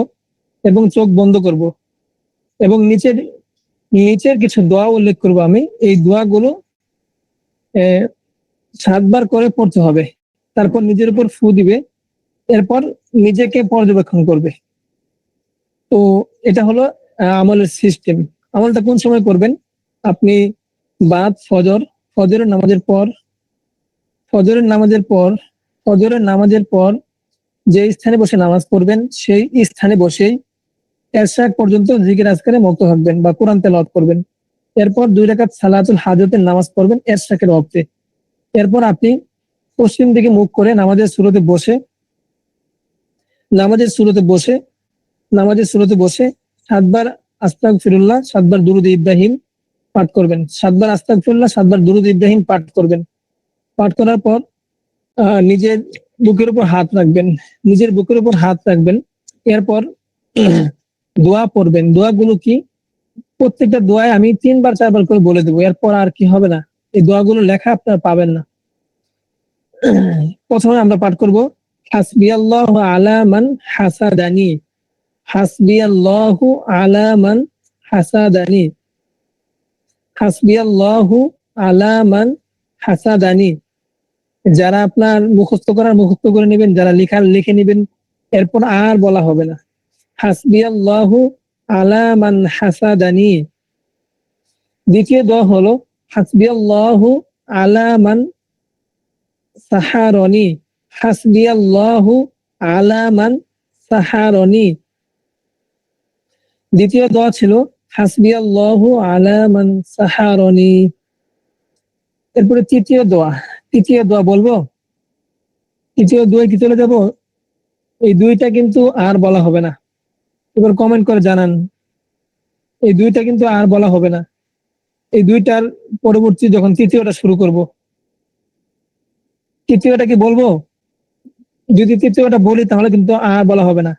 এবং চোখ বন্ধ করব এবং নিচের কিছু দোয়া উল্লেখ করব আমি। এই দোয়াগুলো 7 বার করে পড়তে হবে। তারপর নিজের উপর ফু দিবে, এরপর নিজেকে পর্যবেক্ষণ করবে। তো এটা হলো আমলের সিস্টেম। আমলটা কোন সময় করবেন, আপনি বাদ ফজরের নামাজের পর যে স্থানে বসে নামাজ পড়বেন সেই স্থানে বসেই এরশাক পর্যন্ত জিকির আজকারে মগ্ন থাকবেন বা কোরআন তেলাওয়াত করবেন। এরপর 2 রাকাত সালাতুল হাজতের নামাজ পড়বেন এরশাকের ওয়াক্তে। এরপর আপনি পশ্চিম দিকে মুখ করে নামাজের শুরুতে বসে 7 বার আস্তাগফিরুল্লাহ, 7 বার দুরূদ ইব্রাহিম পাঠ করবেন। 7 বার আস্তাগফিরুল্লাহ, 7 বার দুরূদ ইব্রাহিম পাঠ করবেন। পাঠ করার পর নিজের বুকের উপর হাত রাখবেন। এরপর দোয়া পড়বেন। দোয়াগুলো কি, প্রত্যেকটা দোয়ায় আমি 3 বার 4 বার করে বলে দেবো, এরপর আর কি হবে না, এই দোয়াগুলো লেখা আপনারা পাবেন না। প্রথমে আমরা পাঠ করব হাসবিয়াল্লাহু আলা মান হাসাদানি, হাসবিয়াল্লাহু আলা মান হাসাদানি, হাসবিয়াল্লাহু আলা মান হাসাদানি। যারা আপনার মুখস্থ করে নেবেন, যারা লেখার লিখে নেবেন, এরপর আর বলা হবে না। হাসবিয়াল্লাহু আলা মান হাসাদানি। দ্বিতীয় দোয়া হলো হাসবিয়াল্লাহু আলা মান সাহারনি, হাসবিয়াল্লাহু আলা মান সাহারনি। দ্বিতীয় দোয়া ছিল হাসবিয়াল্লাহু আলা মান সাহারনি। এরপরে তৃতীয় দোয়া বলবো, তৃতীয় দোয়ায় কি চলে যাব, এই দুইটা কিন্তু আর বলা হবে না। এবার কমেন্ট করে জানান, এই দুইটা কিন্তু আর বলা হবে না। এই দুইটার পরবর্তী যখন তৃতীয়টা শুরু করব, তৃতীয়টা কি বলবো, যদি তৃতীয়টা বলি তাহলে কিন্তু আর বলা হবে না।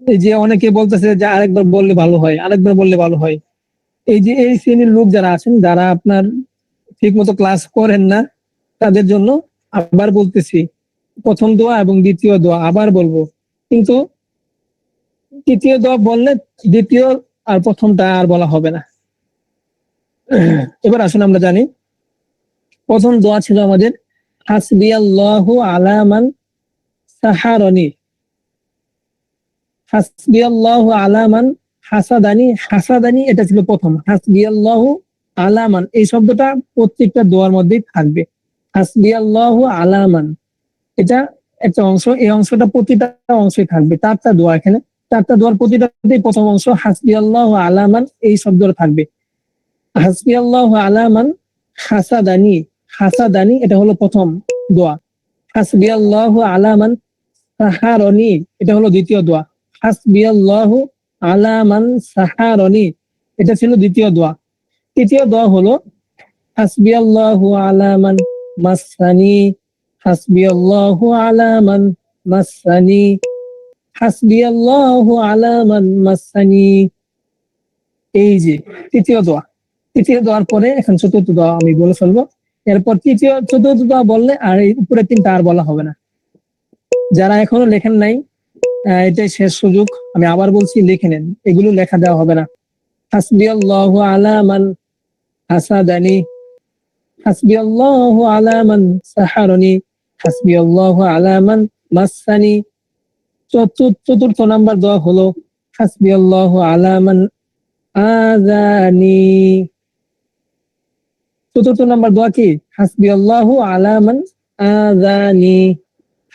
এই যে অনেকে বলতেছে যে আরেকবার বললে ভালো হয়, এই যে এই শ্রেণীর লোক যারা আছেন, যারা আপনার ঠিক মতো ক্লাস করেন না, তাদের জন্য আবার বলতেছি, প্রথম দোয়া এবং দ্বিতীয় দোয়া আবার বলবো, কিন্তু তৃতীয় দোয়া বললে দ্বিতীয় আর প্রথমটা আর বলা হবে না। এবার আসুন আমরা জানি, প্রথম দোয়া ছিল আমাদের হাসবিয়াল্লাহু আলা মান সাহারনি, হাসবিয়াল্লাহু আলা মান হাসাদানি, এটা ছিল প্রথম। হাসবিয়াল্লাহু আলা মান, এই শব্দটা প্রত্যেকটা দোয়ার মধ্যেই থাকবে। হাসবিয়াল্লাহু আলা মান, এটা একটা অংশ, এই অংশটা প্রতিটা অংশই থাকবে। 4টা দোয়া, এখানে 4টা দোয়ার প্রতিটাতেই প্রথম অংশ হাসবিয়াল্লাহু আলা মান এই শব্দটা থাকবে। হাসবিয়াল্লাহু আলা মান হাসাদানি, এটা হলো প্রথম দোয়া। হাসবিয়াল্লাহু আলা মান সাহারনি, এটা হলো দ্বিতীয় দোয়া। হাসবিয়াল্লাহু আলা মান সাহারনি, এটা ছিল দ্বিতীয় দোয়া। তৃতীয় দোয়া হলো হাসবিয়াল্লাহু আলা মান মাসানি, হাসবিয়াল্লাহু আলা মান মাসানি, হাসবিয়াল্লাহু আলা মান মাসানি। এই যে তৃতীয় দোয়ার পরে এখন চতুর্থ দোয়া আমি বলে ফেলবো। এরপর চতুর্থ দোয়া বললে আর এই উপরে 3টা আর বলা হবে না। যারা এখনো লেখেন নাই, এটাই শেষ সুযোগ, আমি আবার বলছি লিখে নেন, এগুলো লেখা দেওয়া হবে না। হাসবিয়াল্লাহু আলা মান হাসাদানি, হাসবিয়াল্লাহু আলা মান সাহারনি, হাসবিয়াল্লাহু আলা মান মাসানি, চতুর্থ নাম্বার দোয়া হলো হাসবি আল্লাহু আলা মান আযানি। চতুর্থ নাম্বার দোয়া কি? হাসবি আল্লাহু আলা মান আযানি।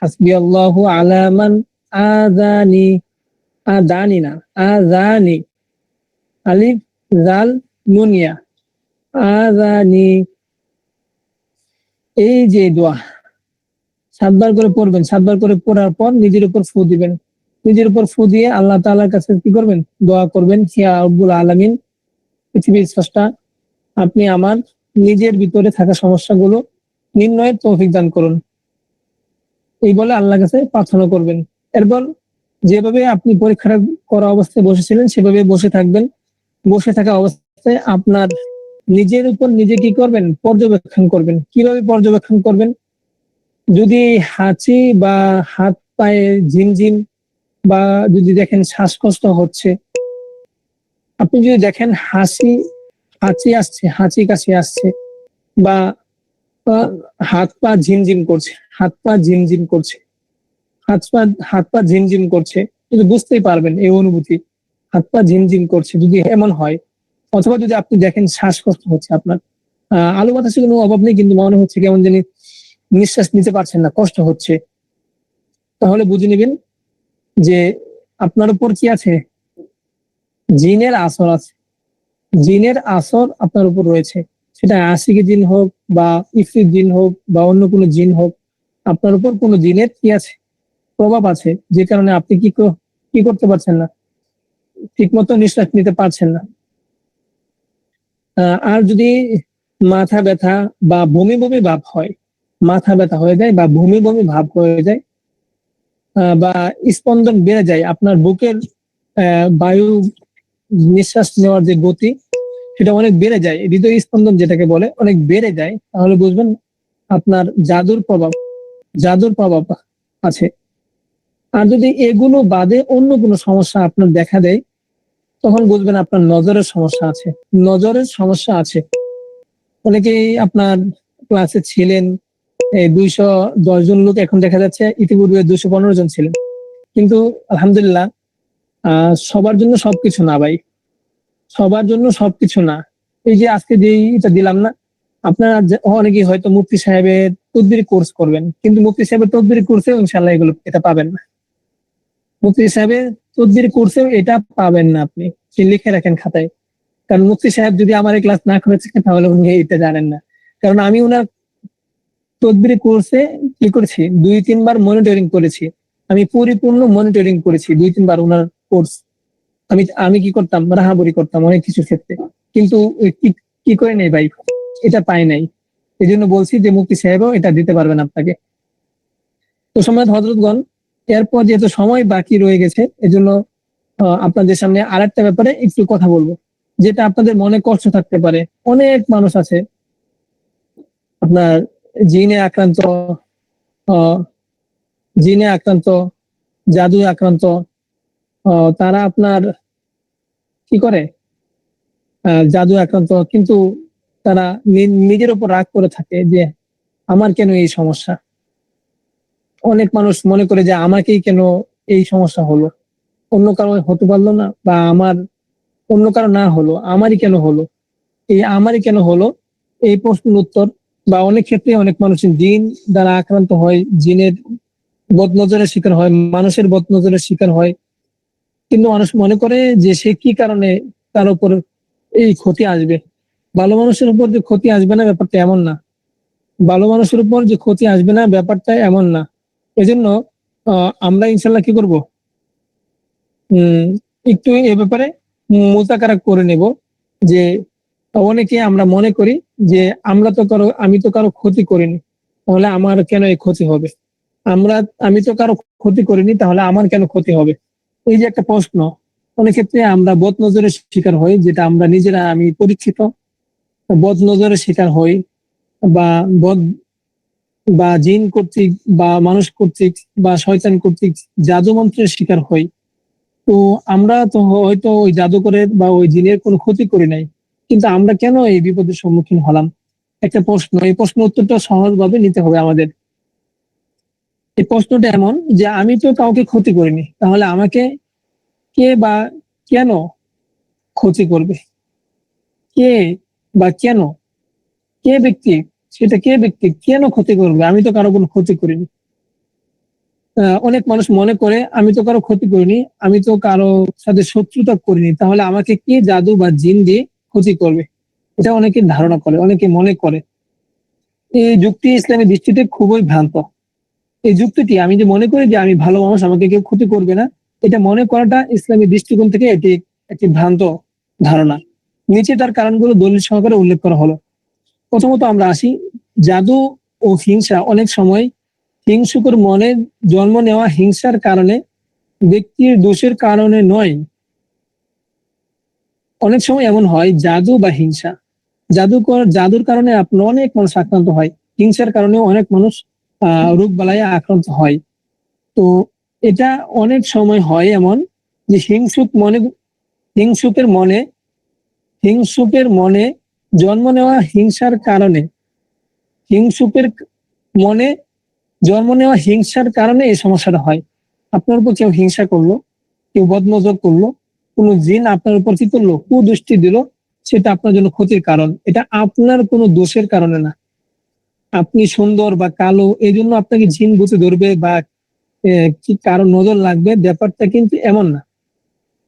হাসবি আল্লাহু আলা মান আযানি। আদানি না, আযানি, আলিফ জাল নুনিয়া, আযানি। এই যে দোয়া 7 বার করে পড়বেন, 7 বার করে পড়ার পর নিজের উপর ফু দিবেন। নিজের উপর ফু দিয়ে আল্লাহ তাআলার কাছে কি করবেন? দোয়া করবেন, ইয়া রব্বুল আলামিন, পৃথিবীর স্রষ্টা, আপনি আমার নিজের ভিতরে থাকা সমস্যাগুলো নির্ণয়ের তৌফিক দান করুন। এই বলে আল্লাহর কাছে প্রার্থনা করবেন। এরপর যেভাবে আপনি পরীক্ষাটা করা অবস্থায় বসেছিলেন সেভাবে বসে থাকবেন। বসে থাকা অবস্থায় আপনার নিজের উপর নিজে কি করবেন? পর্যবেক্ষণ করবেন। কিভাবে পর্যবেক্ষণ করবেন? যদি হাঁচি বা হাত পায়ে ঝিমঝিম বা যদি দেখেন শ্বাসকষ্ট হচ্ছে, আপনি যদি দেখেন হাঁচি আসছে, হাঁচি কাশি আসছে, বা হাত পা ঝিমঝিম করছে, হাত পা ঝিমঝিম করছে, হাত পা ঝিমঝিম করছে, কিন্তু বুঝতেই পারবেন এই অনুভূতি, হাত পা ঝিমঝিম করছে যদি এমন হয়। অথবা যদি আপনি দেখেন শ্বাসকষ্ট হচ্ছে আপনার, আলো বাতাসের কোনো অভাব নেই কিন্তু মনে হচ্ছে কেমন জানি নিঃশ্বাস নিতে পারছেন না, কষ্ট হচ্ছে, তাহলে বুঝে নেবেন যে আপনার উপর কি আছে? জিনের আসর আছে। জিনের আসর আপনার উপর রয়েছে। সেটা আশিকি জিন হোক বা ইফরিত জিন হোক বা অন্য কোনো জিন হোক, আপনার উপর কোনো জিনের কি আছে? প্রভাব আছে, যে কারণে আপনি কি করতে পারছেন না, ঠিক মতো নিঃশ্বাস নিতে পারছেন না। আর যদি মাথা ব্যথা বা বমি বমি ভাব হয়, মাথা ব্যথা হয়ে যায় বা বমি বমি ভাব হয়ে যায়, বা স্পন্দন বেড়ে যায়, আপনার বুকের বায়ু নিঃশ্বাস নেওয়ার যে গতি সেটা অনেক বেড়ে যায়, হৃদয় স্পন্দন যেটাকে বলে অনেক বেড়ে যায়, তাহলে বুঝবেন আপনার জাদুর প্রভাব আছে। আর যদি এগুলো বাদে অন্য কোনো সমস্যা আপনার দেখা দেয়, তখন বুঝবেন আপনার নজরের সমস্যা আছে। নজরের সমস্যা আছে। অনেকেই আপনার ক্লাসে ছিলেন 210 জন লোক, এখন দেখা যাচ্ছে ইতিপূর্বে 215 জন ছিলেন, কিন্তু আলহামদুলিল্লাহ সবার জন্য সবকিছু না ভাই, সবার জন্য সবকিছু না। এই যে আজকে যে এটা দিলাম না, আপনারা অনেকেই হয়তো মুফতি সাহেবের তদবির কোর্স করবেন, কিন্তু মুফতি সাহেবের তদবির কোর্সে ইনশাল্লাহ এগুলো এটা পাবেন না। মুফতি সাহেবের তদবির কোর্সেও এটা পাবেন না, আপনি লিখে রাখেন খাতায়। কারণ মুফতি সাহেব যদি আমার এই ক্লাস না করে থাকেন তাহলে উনি এটা জানেন না। কারণ আমি উনার তদবির কোর্সে কি করেছি, 2-3 বার মনিটরিং করেছি। আমি পরিপূর্ণ মনিটরিং করেছি 2-3 বার উনার কোর্স। আমি কি করতাম, রাহাবরি করতাম অনেক কিছু ক্ষেত্রে, কিন্তু কি করে নেই ভাই, এটা পাই নাই। এই জন্য বলছি যে মুফতি সাহেবও এটা দিতে পারবেন আপনাকে। তো সম্মানিত হযরতগণ, এরপর যেহেতু সময় বাকি রয়ে গেছে, এজন্য আপনাদের সামনে আরেকটা ব্যাপারে একটু কথা বলবো, যেটা আপনাদের মনে কষ্ট থাকতে পারে। অনেক মানুষ আছে আপনার জিনে আক্রান্ত, আহ, জিনে আক্রান্ত, জাদুয়ে আক্রান্ত। তারা আপনার কি করে, জাদু আক্রান্ত, কিন্তু তারা নিজের উপর রাগ করে থাকে যে আমার কেন এই সমস্যা। অনেক মানুষ মনে করে যে আমাকেই কেন এই সমস্যা হলো, অন্য কারো হতে পারলো না, বা অন্য কারো না হলো, আমারই কেন হলো। এই আমারই কেন হলো এই প্রশ্নের উত্তর, বা অনেক ক্ষেত্রে অনেক মানুষ জিন দ্বারা আক্রান্ত হয়, জিনের বদনজরের শিকার হয়, মানুষের বদনজরের শিকার হয়, কিন্তু মানুষ মনে করে যে সে কি কারণে তার উপর এই ক্ষতি আসবে। ভালো মানুষের উপর যে ক্ষতি আসবে না ব্যাপারটা এমন না, ভালো মানুষের উপর যে ক্ষতি আসবে না ব্যাপারটা এমন না। এজন্য আমরা ইনশাল্লাহ কি করব, একটু এ ব্যাপারে মোজাকারা করে নেব, যে অনেকে আমরা মনে করি যে আমি তো কারো ক্ষতি করিনি, তাহলে আমার কেন এই ক্ষতি হবে। আমি তো কারো ক্ষতি করিনি, তাহলে আমার কেন ক্ষতি হবে। এই যে একটা প্রশ্ন, অনেক ক্ষেত্রে আমরা বদনজরের শিকার হই, যেটা আমরা নিজেরা, আমি পরীক্ষিত বদনজরের শিকার হই, বা বদ বা জিন কর্তৃক বা মানুষ কর্তৃক বা শয়তান কর্তৃক জাদু মন্ত্রের শিকার হই। তো আমরা তো হয়তো ওই জাদুকরের বা ওই জিনের কোনো ক্ষতি করি নাই, কিন্তু আমরা কেন এই বিপদের সম্মুখীন হলাম। একটা প্রশ্ন, এই প্রশ্নের উত্তরটা সহজভাবে নিতে হবে আমাদের। এই প্রশ্নটা এমন যে আমি তো কাউকে ক্ষতি করিনি, তাহলে আমাকে কে বা কেন ক্ষতি করবে? কে বা কেন? কে ব্যক্তি, সেটা কে ব্যক্তি কেন ক্ষতি করবে? আমি তো কারো কোনো ক্ষতি করিনি। অনেক মানুষ মনে করে আমি তো কারো ক্ষতি করিনি, আমি তো কারো সাথে শত্রুতা করিনি, তাহলে আমাকে কে জাদু বা জিন দিয়ে ক্ষতি করবে? এটা অনেকে ধারণা করে, অনেকে মনে করে। এই যুক্তি ইসলামী দৃষ্টিতে খুবই ভ্রান্ত। এই যুক্তিটি, আমি যে মনে করি যে আমি ভালো মানুষ, আমাকে কেউ ক্ষতি করবে না, এটা মনে করাটা ইসলামী দৃষ্টিকোণ থেকে এটি একটি ভ্রান্ত ধারণা। নিচে তার কারণগুলো দলিল সহকারে উল্লেখ করা হলো। প্রথমত আমরা আসি, জাদু ও হিংসা অনেক সময় হিংসুকের মনে জন্ম নেওয়া হিংসার কারণে, ব্যক্তির দোষের কারণে নয়। অনেক সময় এমন হয় জাদু বা হিংসা, জাদুর কারণে আপনার অনেক মানুষ আক্রান্ত হয়, হিংসার কারণে অনেক মানুষ রোগ বালায় আক্রান্ত হয়। তো এটা অনেক সময় হয় এমন যে হিংসুকের মনে হিংসুকের মনে জন্ম নেওয়া হিংসার কারণে, হিংসুকের মনে জন্ম নেওয়া হিংসার কারণে এই সমস্যাটা হয়। আপনার উপর কেউ হিংসা করলো, কেউ বদনজর করলো, কোনো জিন আপনার উপর কি করলো, কুদৃষ্টি দিল, সেটা আপনার জন্য ক্ষতির কারণ। এটা আপনার কোনো দোষের কারণে না। আপনি সুন্দর বা কালো এই জন্য আপনাকে জিন ভূতে ধরবে বা কি কারো নজর লাগবে, ব্যাপারটা কিন্তু এমন না।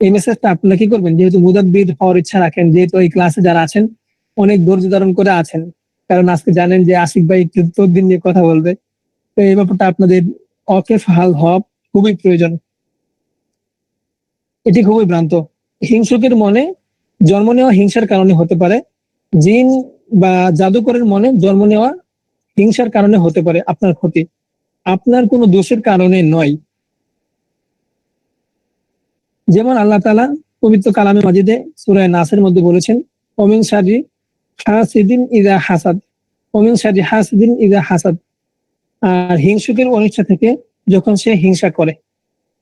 এই মেসেজটা আপনারা কি করবেন, যেহেতু মুদাব্বির হওয়ার ইচ্ছা রাখেন, যেহেতু এই ক্লাসে যারা আছেন অনেক ধৈর্য ধারণ করে আছেন, কারণ আজকে জানেন যে আশিক ভাই একটু তদ্দিন নিয়ে কথা বলবে, তো এই ব্যাপারটা আপনাদের অকেফাল হওয়া খুবই প্রয়োজন। এটি খুবই ভ্রান্ত। হিংসুকের মনে জন্ম নেওয়া হিংসার কারণে হতে পারে, জিন বা জাদুকরের মনে জন্ম নেওয়া হিংসার কারণে হতে পারে আপনার ক্ষতি, আপনার কোনো দোষের কারণে নয়। যেমন আল্লাহ তাআলা পবিত্র কালামে মাজিদে সূরা নাসের মধ্যে বলেছেন, ওমিন শাররি হাসিদিন ইযা হাসাদ, ওমিন শাররি হাসিদিন ইযা হাসাদ। আর হিংসুকের অনিচ্ছা থেকে যখন সে হিংসা করে।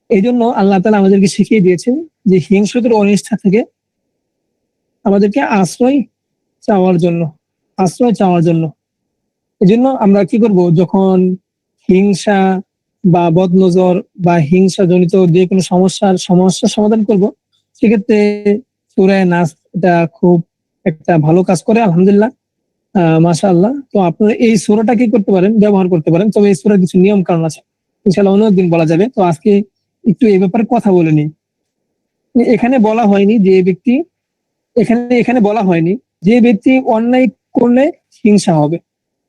এই জন্য আল্লাহ তাআলা আমাদেরকে শিখিয়ে দিয়েছেন যে হিংসুকের অনিচ্ছা থেকে আমাদেরকে আশ্রয় চাওয়ার জন্য। এই জন্য আমরা কি করব, যখন হিংসা বা বদনজর বা হিংসা জনিত যে কোনো সমস্যার সমাধান করব, সেক্ষেত্রে সূরা নাস এটা খুব একটা ভালো কাজ করে, আলহামদুলিল্লাহ, মাশাআল্লাহ। তো আপনারা এই সূরাটা কি করতে পারেন, ব্যবহার করতে পারেন। তবে এই সূরার কিছু নিয়ম কানুন আছে, ইনশাআল্লাহ অন্য একদিন বলা যাবে। তো আজকে একটু এই ব্যাপারে কথা বলে নিই। এখানে বলা হয়নি যে ব্যক্তি, এখানে বলা হয়নি যে ব্যক্তি অন্যায় করলে হিংসা হবে,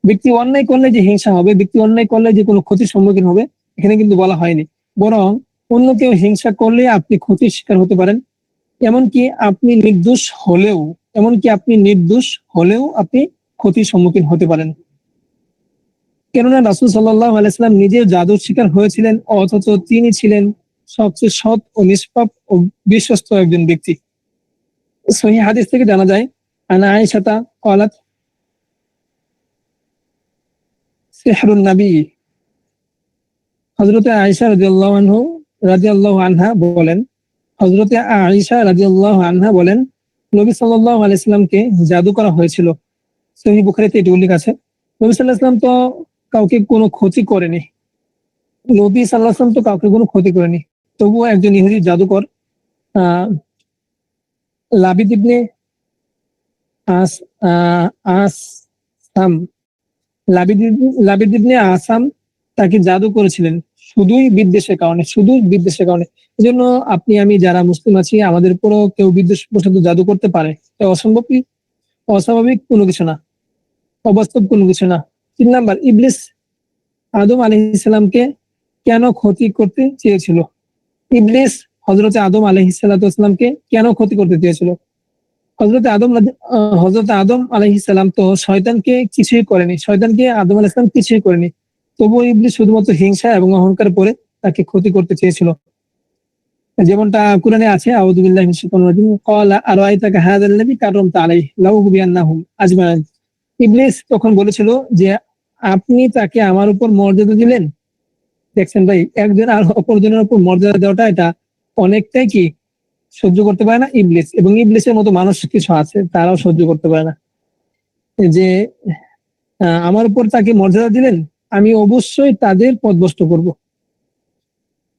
ব্যক্তি অন্যায় করলে যে হিংসা হবে, ব্যক্তি অন্যায় করলে যে কোনো ক্ষতির সম্মুখীন হবে, এখানে কিন্তু বলা হয়নি। বরং অন্য কেউ হিংসা করলে আপনি ক্ষতির শিকার হতে পারেন, এমনকি আপনি নির্দোষ হলেও আপনি ক্ষতির সম্মুখীন হতে পারেন। কেননা রাসূল সাল্লাল্লাহু আলাইহি ওয়াসাল্লাম নিজেও জাদুর শিকার হয়েছিলেন, অথচ তিনি ছিলেন সবচেয়ে সৎ ও নিষ্পাপ ও বিশ্বস্ত একজন ব্যক্তি। সহিহ হাদিস থেকে জানা যায়, আনা আয়েশাতা ক্বালাত সিহরুন নবী, হযরতে আয়েশা রাদিয়াল্লাহু আনহা বলেন, হযরতে আয়েশা রাদিয়াল্লাহু আনহা বলেন, নবী সাল্লাল্লাহু আলাইহি ওয়াসাল্লামকে জাদু করা হয়েছিল। সহিহ বুখারীতে এটি উল্লেখ আছে। নবী সাল্লাল্লাহু আলাইহি ওয়াসাল্লাম তো কাউকে কোনো ক্ষতি করেনি, তবুও একজন ইহুদি জাদুকর আহ লাবিদ ইবনে আস আসাম লাবিদ ইবনে আসাম তাকে জাদু করেছিলেন শুধুই বিদ্বেষের কারণে। এই জন্য আপনি আমি যারা মুসলিম আছি, আমাদের উপরও কেউ বিদ্বেষ পর্যন্ত জাদু করতে পারে, এটা অস্বাভাবিক কোনো কিছু না, অবাস্তব কোনো কিছু না। 3 নাম্বার, ইবলিস আদম আলাইহিস সালামকে কেন ক্ষতি করতে চেয়েছিল? ইবলিস হযরতে আদম আলাইহিস সালামকে কেন ক্ষতি করতে চেয়েছিল? হযরত আদম আলাইহিস সালাম তো শয়তানকে আদম আলাইহিস সালাম কিছুই করেনি, তবুও ইবলিস শুধুমাত্র হিংসা এবং অহংকার করে তাকে ক্ষতি করতে চেয়েছিল। যেমনটা কুরআনে আছে, আউযু বিল্লাহি মিনাশ শাইতানির রাজিম, ক্বালা আরাআইতাকা হাযাল্লাযী কাররামতা আলাইহি লাউযবিয়ান্নাহুম আজমাইন। ইবলিস তখন বলেছিল যে আপনি তাকে আমার উপর মর্যাদা দিলেন। দেখছেন ভাই, একজন আর অপরজনের উপর মর্যাদা দেওয়াটা এটা অনেকটাই কি সহ্য করতে পারে না ইবলিস, এবং ইবলিসের মতো মানুষ কিছু আছে তারাও সহ্য করতে পারে না। যে আমার উপর তাকে মর্যাদা দিলেন, আমি অবশ্যই তাদের পথভ্রষ্ট করব।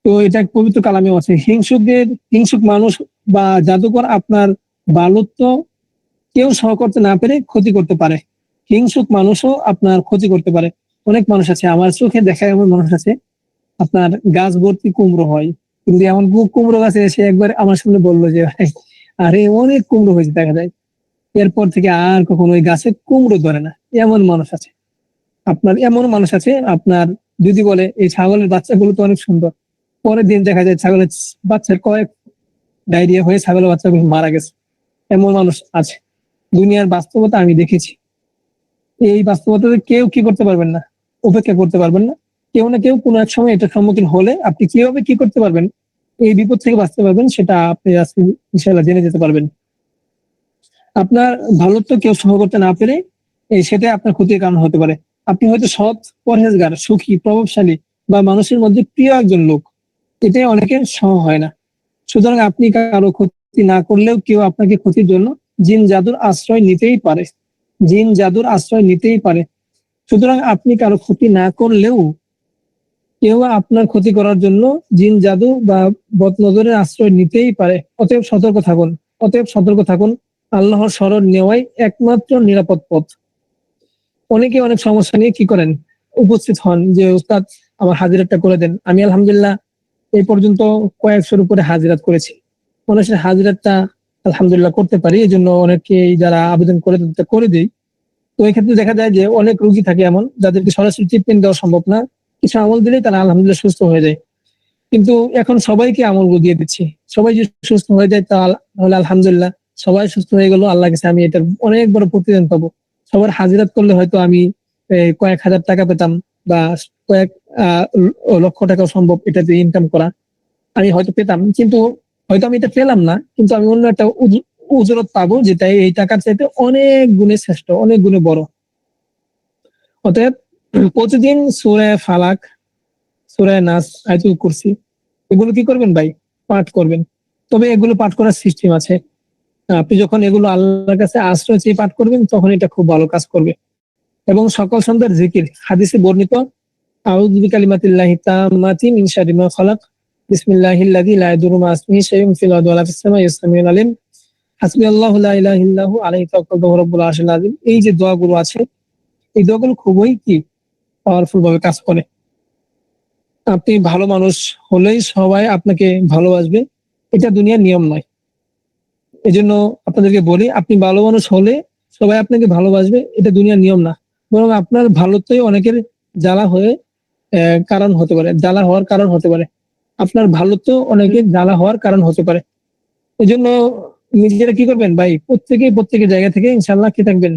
তো এটা এক পবিত্র কালামে আছে, হিংসুক মানুষ বা জাদুকর আপনার ভালোত্ব কেউ সহ করতে না পেরে ক্ষতি করতে পারে। হিংসুক মানুষও আপনার ক্ষতি করতে পারে। অনেক মানুষ আছে, আমার চোখে দেখা এমন মানুষ আছে, আপনার গাছ ভর্তি কুমড়ো হয়, কিন্তু এমন কুমড়ো গাছে এসে একবার আমার সামনে বললো যে ভাই, আরে অনেক কুমড়ো হয়েছে দেখা যায়, এরপর থেকে আর কখনো ওই গাছে কুমড়ো ধরে না। এমন মানুষ আছে। আপনার এমন মানুষ আছে, আপনার যদি বলে এই ছাগলের বাচ্চাগুলো তো অনেক সুন্দর, পরের দিন দেখা যায় ছাগলের বাচ্চার কয়েক ডায়রিয়া হয়ে ছাগলের বাচ্চাগুলো মারা গেছে। এমন মানুষ আছে। দুনিয়ার বাস্তবতা আমি দেখেছি। এই বাস্তবতাতে কেউ কি করতে পারবেন না, উপেক্ষা করতে পারবেন না। কেউ না কেউ কোনো এক সময় এটার সম্মুখীন হলে আপনি কিভাবে কি করতে পারবেন, এই বিপদ থেকে বাঁচতে পারবেন, সেটা আপনি আজকে ইনশাআল্লাহ জেনে যেতে পারবেন। আপনার ভালোত্ব কেউ সহ করতে না পেরে সেটাই আপনার ক্ষতির কারণ হতে পারে। আপনি হয়তো সৎ, পরহেজগার, সুখী, প্রভাবশালী বা মানুষের মধ্যে প্রিয় একজন লোক, এটাই অনেকের সহ হয় না। সুতরাং আপনি কারো ক্ষতি না করলেও কেউ আপনাকে ক্ষতির জন্য জিন জাদুর আশ্রয় নিতেই পারে। জিন জাদুর আশ্রয় নিতেই পারে। সুতরাং আপনি কারো ক্ষতি না করলেও কেউ আপনার ক্ষতি করার জন্য জিন জাদু বা বদনজরের আশ্রয় নিতেই পারে। অতএব সতর্ক থাকুন। অতএব সতর্ক থাকুন। আল্লাহর শরণ নেওয়াই একমাত্র নিরাপদ পথ। অনেকে অনেক সমস্যা নিয়ে কি করেন, উপস্থিত হন যে উস্তাদ আমার হাজিরাটা করে দেন। আমি আলহামদুলিল্লাহ এই পর্যন্ত কয়েকশোর উপরে হাজিরাত করেছি। মানুষের হাজিরাতটা আলহামদুলিল্লাহ করতে পারি, এই জন্য অনেকে যারা আবেদন করে তাদেরটা করে দিই। তো এই ক্ষেত্রে দেখা যায় যে অনেক রোগী থাকে এমন যাদেরকে সরাসরি ট্রিটমেন্ট দেওয়া সম্ভব না, কিছু আমল দিলেই তারা আলহামদুলিল্লাহ সুস্থ হয়ে যায়। কিন্তু এখন সবাইকে আমলগুলো দিয়ে দিচ্ছি, সবাই যদি সুস্থ হয়ে যায় তাহলে আলহামদুলিল্লাহ, সবাই সুস্থ হয়ে গেল, আল্লাহ কাছে আমি এটার অনেক বড় প্রতিদান পাবো। সবার হাজিরাত করলে হয়তো আমি কয়েক হাজার টাকা পেতাম বা কয়েক লক্ষ টাকা সম্ভব এটাতে ইনকাম করা, আমি হয়তো পেতাম, কিন্তু হয়তো আমি এটা পেলাম না, কিন্তু আমি অন্য একটা উজরত পাবো যেটা এই টাকার চাইতে অনেক গুণে শ্রেষ্ঠ, অনেক গুণে বড়। অতএব প্রতিদিন সূরা ফালাক, সূরা নাস, আয়াতুল কুরসি এগুলো কি করবেন ভাই, পাঠ করবেন। তবে এগুলো পাঠ করার সিস্টেম আছে। আপনি যখন এগুলো আল্লাহর কাছে আশ্রয় চেয়ে পাঠ করবেন তখন এটা খুব ভালো কাজ করবে। এবং সকাল সন্ধ্যার জিকির হাদিসে বর্ণিত, আউযু বিকালিমাতিল্লাহি তাম্মাতি মিন শাররি মা খালাক, বিসমিল্লাহিল্লাযী লা ইয়াদুররু মা ইসমিহি শাইউন ফিল আরদি ওয়ালা ফিস সামাই ইয়াস-সামিউল আলিম, হাসবিয়াল্লাহু লা ইলাহা ইল্লাহু আলাইহি তাওয়াক্কালতু ওয়া রাব্বুল আরশিল আযীম। এই যে দোয়াগুলো আছে, এই দোয়াগুলো খুবই কি পাওয়ারফুল ভাবে কাজ করে। আপনি ভালো মানুষ হলেই সবাই আপনাকে ভালোবাসবে, এটা দুনিয়ার নিয়ম নয়। এজন্য আপনাদেরকে বলি, আপনি ভালো মানুষ হলে সবাই আপনাকে ভালোবাসবে, এটা দুনিয়ার নিয়ম না। বরং আপনার ভালোত্বই অনেকের জ্বালা হয়ে কারণ হতে পারে, জ্বালা হওয়ার কারণ হতে পারে। আপনার ভালোত্ব অনেকের জ্বালা হওয়ার কারণ হতে পারে। এই জন্য নিজেরা কি করবেন ভাই, প্রত্যেকের জায়গা থেকে ইনশাল্লাহ কি থাকবেন,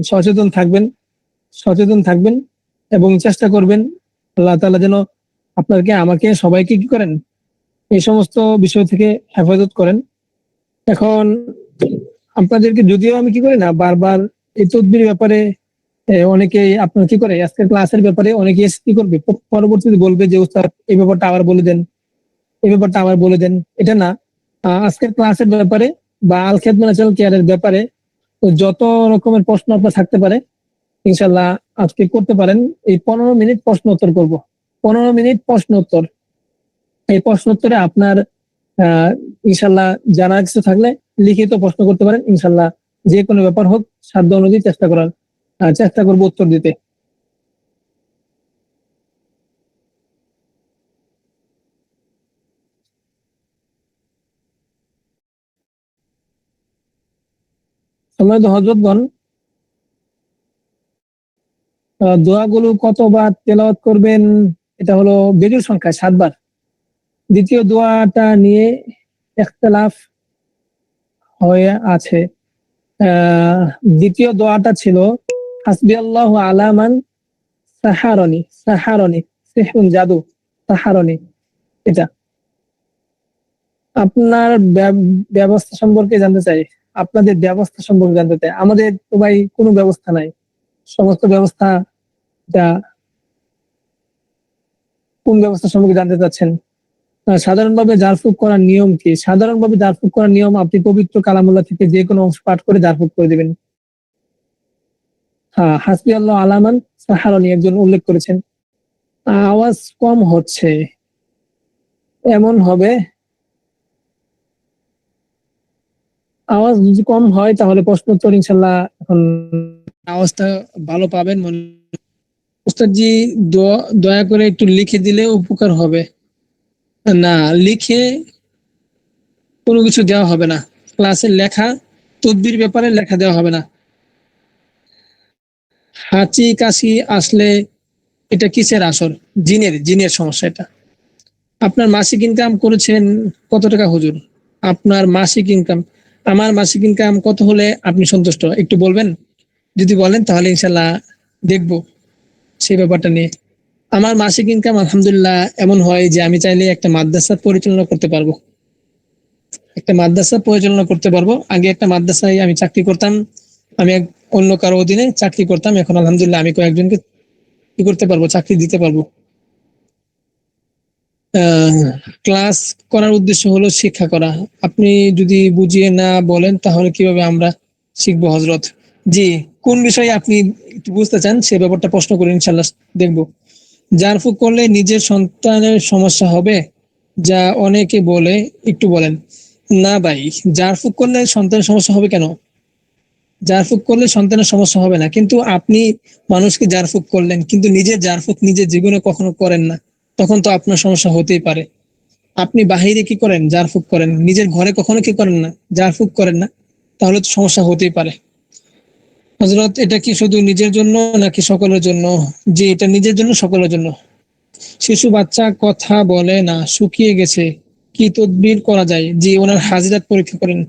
সচেতন থাকবেন, সচেতন থাকবেন এবং চেষ্টা করবেন আল্লাহ তাআলা যেন আপনাকে, আমাকে, সবাইকে কি করেন, এই সমস্ত বিষয় থেকে হেফাজত করেন। এখন আপনাদেরকে যদিও আমি কি করি না, বারবার এই তদবির ব্যাপারে অনেকেই আপনার কি করে, আজকের ক্লাসের ব্যাপারে অনেকে কি করবে, পরবর্তীতে বলবে যে উস্তাদ এই ব্যাপারটা আবার বলে দেন, এই ব্যাপারটা আবার বলে দেন। এটা না, আজকের ক্লাসের ব্যাপারে বা আল খেদমত ন্যাচারাল কেয়ারের ব্যাপারে যত রকমের প্রশ্ন আপনার থাকতে পারে ইনশাল্লাহ আজকে করতে পারেন। এই 15 মিনিট প্রশ্ন উত্তর করবো, 15 মিনিট প্রশ্ন উত্তর। এই প্রশ্ন উত্তরে আপনার ইনশাল্লাহ জানার কিছু থাকলে লিখিত প্রশ্ন করতে পারেন। ইনশাল্লাহ যে কোনো ব্যাপার হোক সাধ্য অনুযায়ী চেষ্টা করবো উত্তর দিতে। সম্মানিত হযরতগণ, দোয়াগুলো কতবার তেলাওয়াত করবেন, এটা হলো বেজুর সংখ্যা 7 বার। দ্বিতীয় দোয়াটা নিয়ে ইখতিলাফ হয়ে আছে। দ্বিতীয় দোয়াটা ছিল হাসবিয়াল্লাহু আলা মান সাহারনি সিহরুন জাদু, সাহারনি। এটা আপনার ব্যবস্থা সম্পর্কে জানতে চাই, আপনাদের ব্যবস্থা সম্পর্কে জানতে চাই। আমাদের তো ভাই কোনো ব্যবস্থা নাই, সমস্ত ব্যবস্থা কোন ব্যবস্থা সম্পর্কে জানতে চাচ্ছেন? সাধারণভাবে জারফুক করার নিয়ম কি? সাধারণভাবে জারফুক করার নিয়ম, আপনি পবিত্র কালামুল্লাহ থেকে যে কোনো অংশ পাঠ করে জারফুক করে দিবেন। হ্যাঁ, হাসবি আল্লাহ আলামান সাহারানি একজন উল্লেখ করেছেন। আওয়াজ কম হচ্ছে, এমন হবে, আওয়াজ যদি কম হয় তাহলে প্রশ্নোত্তর ইনশাল্লাহ এখন আওয়াজটা ভালো পাবেন মনে। উস্তাদজি দয়া করে একটু লিখে দিলে উপকার হবে। না, লিখে কোনো কিছু দেওয়া হবে না, ক্লাসের লেখা তদবির ব্যাপারে লেখা দেওয়া হবে না। হাঁচি কাশি আসলে এটা কিসের আসর? জিনের সমস্যা এটা। আপনার মাসিক ইনকাম করেছেন কত টাকা হুজুর? আপনার মাসিক ইনকাম, আমার মাসিক ইনকাম কত হলে আপনি সন্তুষ্ট একটু বলবেন? যদি বলেন তাহলে ইনশাল্লাহ দেখবো সেই ব্যাপারটা নিয়ে। আমার মাসিক ইনকাম আলহামদুলিল্লাহ এমন হয় যে আমি চাইলে একটা মাদ্রাসা পরিচালনা করতে পারবো, আগে একটা মাদ্রাসায় আমি চাকরি করতাম, আমি অন্য কারো অধীনে চাকরি করতাম, এখন আলহামদুলিল্লাহ আমি কয়েকজনকে কি করতে পারবো, চাকরি দিতে পারবো। ক্লাস করার উদ্দেশ্য হলো শিক্ষা করা। আপনি যদি বুঝিয়ে না বলেন তাহলে কিভাবে আমরা শিখবো হজরত? জি, কোন বিষয়ে আপনি একটু বুঝতে চান সে ব্যাপারটা প্রশ্ন করে ইনশাল্লাহ দেখবো। জারফুক করলে নিজের সন্তানের সমস্যা হবে যা অনেকে বলে, একটু বলেন। না ভাই, জারফুক করলে সন্তানের সমস্যা হবে কেন? জারফুক করলে সন্তানের সমস্যা হবে না, কিন্তু আপনি মানুষকে জারফুক করলেন কিন্তু নিজের জারফুক নিজের জীবনে কখনো করেন না, তখন তো আপনার সমস্যা হতেই পারে। আপনি বাহিরে কি করেন? জারফুক করেন, নিজের ঘরে কখনো কি করেন না? জারফুক করেন না, তাহলে তো সমস্যা হতেই পারে। হযরত, এটা কি শুধু নিজের জন্য নাকি সকলের জন্য? জি, এটা নিজের জন্য, সকলের জন্য। শিশু বাচ্চা কথা বলে না, শুকিয়ে গেছে, কি তদবির করা যায়? জি, ওনার হাজিরাত পরীক্ষা করেন।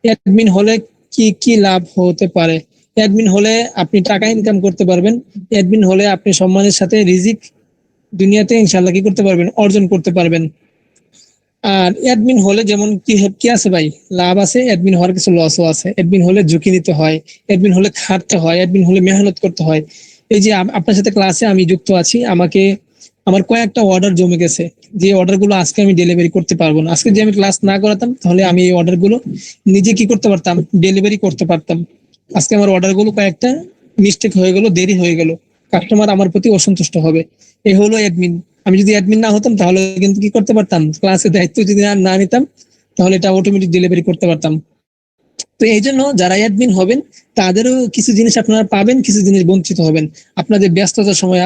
অ্যাডমিন হলে কি কি লাভ হতে পারে? অ্যাডমিন হলে আপনি টাকা ইনকাম করতে পারবেন, অ্যাডমিন হলে আপনি সম্মানের সাথে রিজিক দুনিয়াতে ইনশাআল্লাহ কি করতে পারবেন, অর্জন করতে পারবেন। আর অ্যাডমিন হলে যেমন কি কি আছে ভাই, লাভ আছে, অ্যাডমিন হওয়ার কিছু লসও আছে। অ্যাডমিন হলে ঝুঁকি নিতে হয়, অ্যাডমিন হলে খাটতে হয়, অ্যাডমিন হলে মেহনত করতে হয়। এই যে আপনার সাথে ক্লাসে আমি যুক্ত আছি, আমাকে আমার কয়েকটা অর্ডার জমে গেছে, যে অর্ডার গুলো আজকে আমি ডেলিভারি করতে পারবো না। আজকে যদি আমি ক্লাস না করাতাম তাহলে আমি এই অর্ডার গুলো নিজে কি করতে পারতাম, ডেলিভারি করতে পারতাম। আজকে আমার অর্ডার গুলো কয়েকটা মিস্টেক হয়ে গেল, দেরি হয়ে গেল, কাস্টমার আমার প্রতি অসন্তুষ্ট হবে। এই হলো অ্যাডমিন। আমি যদি অ্যাডমিন না হতাম তাহলে কিন্তু কি করতে পারতাম, ক্লাসের দায়িত্ব যদি না নিতাম তাহলে এটা অটোমেটিক ডেলিভারি করতে পারতাম। তো এই জন্য যারা অ্যাডমিন হবেন তাদেরও কিছু জিনিস আপনারা পাবেন, কিছু জিনিস বঞ্চিত হবেন। আপনাদের ব্যস্ততার সময়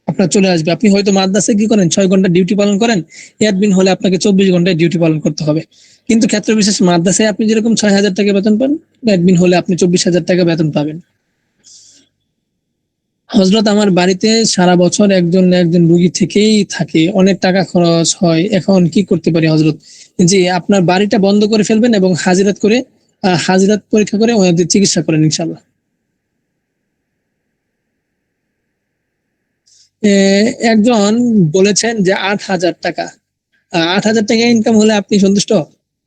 আপনার চলে আসবে। আপনি হয়তো মাদ্রাসায় কি করেন, 6 ঘন্টা ডিউটি পালন করেন, অ্যাডমিন হলে আপনাকে 24 ঘন্টায় ডিউটি পালন করতে হবে। কিন্তু ক্ষেত্র বিশেষ মাদ্রাসায় আপনি যেরকম 6,000 টাকা বেতন পান, অ্যাডমিন হলে আপনি 24,000 টাকা বেতন পাবেন। হযরত, আমার বাড়িতে সারা বছর একজন না একজন রোগী থেকেই থাকে, অনেক টাকা খরচ হয়, এখন কি করতে পারি হযরত? জি, আপনার বাড়িটা বন্ধ করে ফেলবেন এবং হাজিরাত পরীক্ষা করে ওনাদের চিকিৎসা করেন ইনশাআল্লাহ। একজন বলেছেন যে 8,000 টাকা, 8,000 টাকা ইনকাম হলে আপনি সন্তুষ্ট?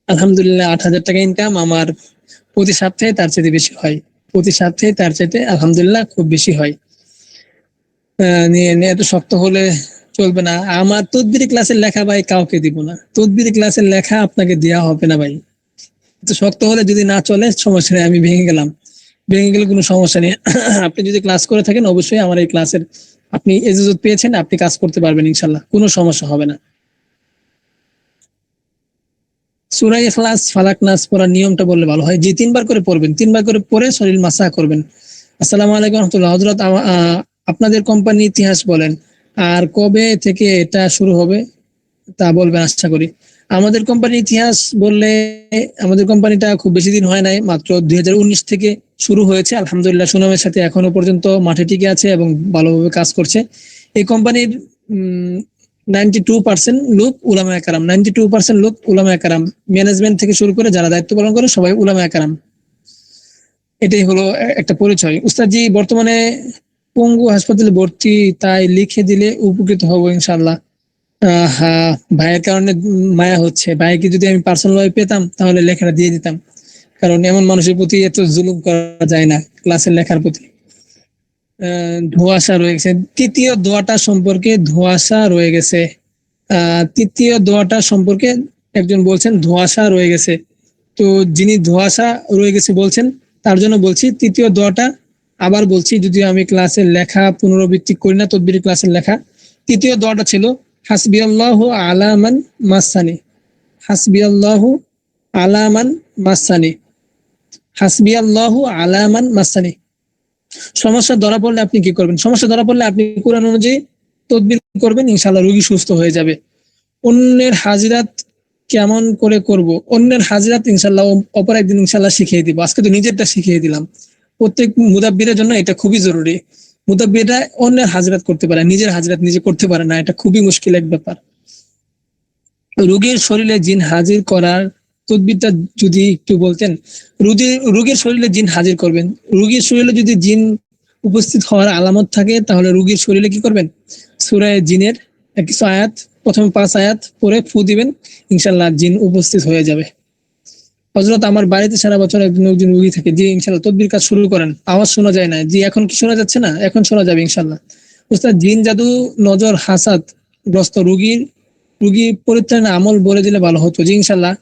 আলহামদুলিল্লাহ, 8,000 টাকা ইনকাম আমার প্রতি সপ্তাহে তার চাইতে বেশি হয়, প্রতি সপ্তাহে তার চাইতে আলহামদুলিল্লাহ খুব বেশি হয়। নিয়ে নিয়ে এত শক্ত হলে চলবে না। আমার তদবিরি ক্লাসের লেখা ভাই কাউকে দিব না, তদবিরি ক্লাসের লেখা আপনাকে দেওয়া হবে না ভাই। তো শক্ত হলে যদি না চলে সমস্যা নেই, আমি ভেঙে গেলাম, ভেঙে গেলে কোনো সমস্যা নেই। আপনি যদি ক্লাস করে থাকেন অবশ্যই আমার এই ক্লাসের আপনি ইজাজত পেয়েছেন, আপনি কাজ করতে পারবেন ইনশাল্লাহ, কোনো সমস্যা হবে না। সূরা ইখলাস, ফালাক, নাস পড়ার নিয়মটা বললে ভালো হয়। জি, 3 বার করে পড়বেন, 3 বার করে পড়ে শরীর মাসাহ করবেন। আসসালামু আলাইকুম ওয়া রাহমাতুল্লাহ। হযরত, আপনাদের কোম্পানি ইতিহাস বলেন, আর কবে থেকে এটা শুরু হবে তা বলবেন আশা করি। আমাদের কোম্পানির ইতিহাস বললে, আমাদের কোম্পানিটা খুব বেশি দিন হয় নাই, মাত্র 2019 থেকে শুরু হয়েছে। আলহামদুলিল্লাহ সুনামের সাথে এখনো পর্যন্ত মাঠে টিকে আছে এবং ভালোভাবে কাজ করছে। এই কোম্পানির 92% লোক উলামায়ে কেরাম, 92% লোক উলামায়ে কেরাম, ম্যানেজমেন্ট থেকে শুরু করে যারা দায়িত্ব পালন করে সবাই উলামায়ে কেরাম। এটাই হলো একটা পরিচয়। উস্তাদজি বর্তমানে পঙ্গু হাসপাতালে ভর্তি, তাই লিখে দিলে উপকৃত হব ইনশাআল্লাহ। হ্যাঁ, ভাইয়ের কারণে মায়া হচ্ছে, ভাইকে যদি আমি পার্সোনাল ভাবে পেতাম তাহলে লেখাটা দিয়ে দিতাম, কারণ এমন মানুষের প্রতি এত জুলুম করা যায় না ক্লাসের লেখার প্রতি। ধোঁয়াশা রয়ে গেছে, তৃতীয় দোয়াটা সম্পর্কে ধোঁয়াশা রয়ে গেছে। তৃতীয় দোয়াটা সম্পর্কে একজন বলছেন ধোঁয়াশা রয়ে গেছে। তো যিনি ধোঁয়াশা রয়ে গেছে বলছেন তার জন্য বলছি, তৃতীয় দোয়াটা আবার বলছি, যদিও আমি ক্লাসের লেখা পুনরাবৃত্তি করি না, তদবির ক্লাসের লেখা। তৃতীয় দোয়াটা ছিল হাসবিয়াল্লাহু আলা মান মাসানি, হাসবিয়াল্লাহু আলা মান মাসানি, হাসবিয়াল্লাহু আলা মান মাসানি। সমস্যা ধরা পড়লে আপনি কি করবেন? সমস্যা ধরা পড়লে আপনি কোরআন অনুযায়ী তদবির করবেন, ইনশাআল্লাহ রোগী সুস্থ হয়ে যাবে। অন্যের হাজিরাত কেমন করে করব? অন্যের হাজিরাত ইনশাআল্লাহ অপর একদিন ইনশাআল্লাহ শিখিয়ে দিব। আজকে তো নিজেরটা শিখিয়ে দিলাম। প্রত্যেক মুদাব্বিরের জন্য এটা খুবই জরুরি। মুদাব্বিররা অন্যের হাজিরাত করতে পারে, নিজের হাজিরাত নিজে করতে পারে না, এটা খুবই মুশকিল এক ব্যাপার। রোগীর শরীরে জিন হাজির করার তদবিরটা যদি একটু বলতেন। রোগীর শরীরে জিন হাজির করবেন, রোগীর শরীরে যদি জিন উপস্থিত হওয়ার আলামত থাকে তাহলে রোগীর শরীরে কি করবেন? সূরা জিনের কিছু আয়াত, প্রথমে 5 আয়াত পরে ফু দিবেন, ইনশাআল্লাহ জিন উপস্থিত হয়ে যাবে। হযরত আমার বাড়িতে সারা বছর একজন রোগী থাকে, জি ইনশাআল্লাহ তদবির কাজ শুরু করেন। আওয়াজ শোনা যায় না, জি এখন কি শোনা যাচ্ছে না? এখন শোনা যাবে ইনশাআল্লাহ। উস্তাদ, জিন জাদু নজর হাসাদ গ্রস্ত রোগী পরিত্রাণের আমল বলে দিলে ভালো হতো। জি ইনশাআল্লাহ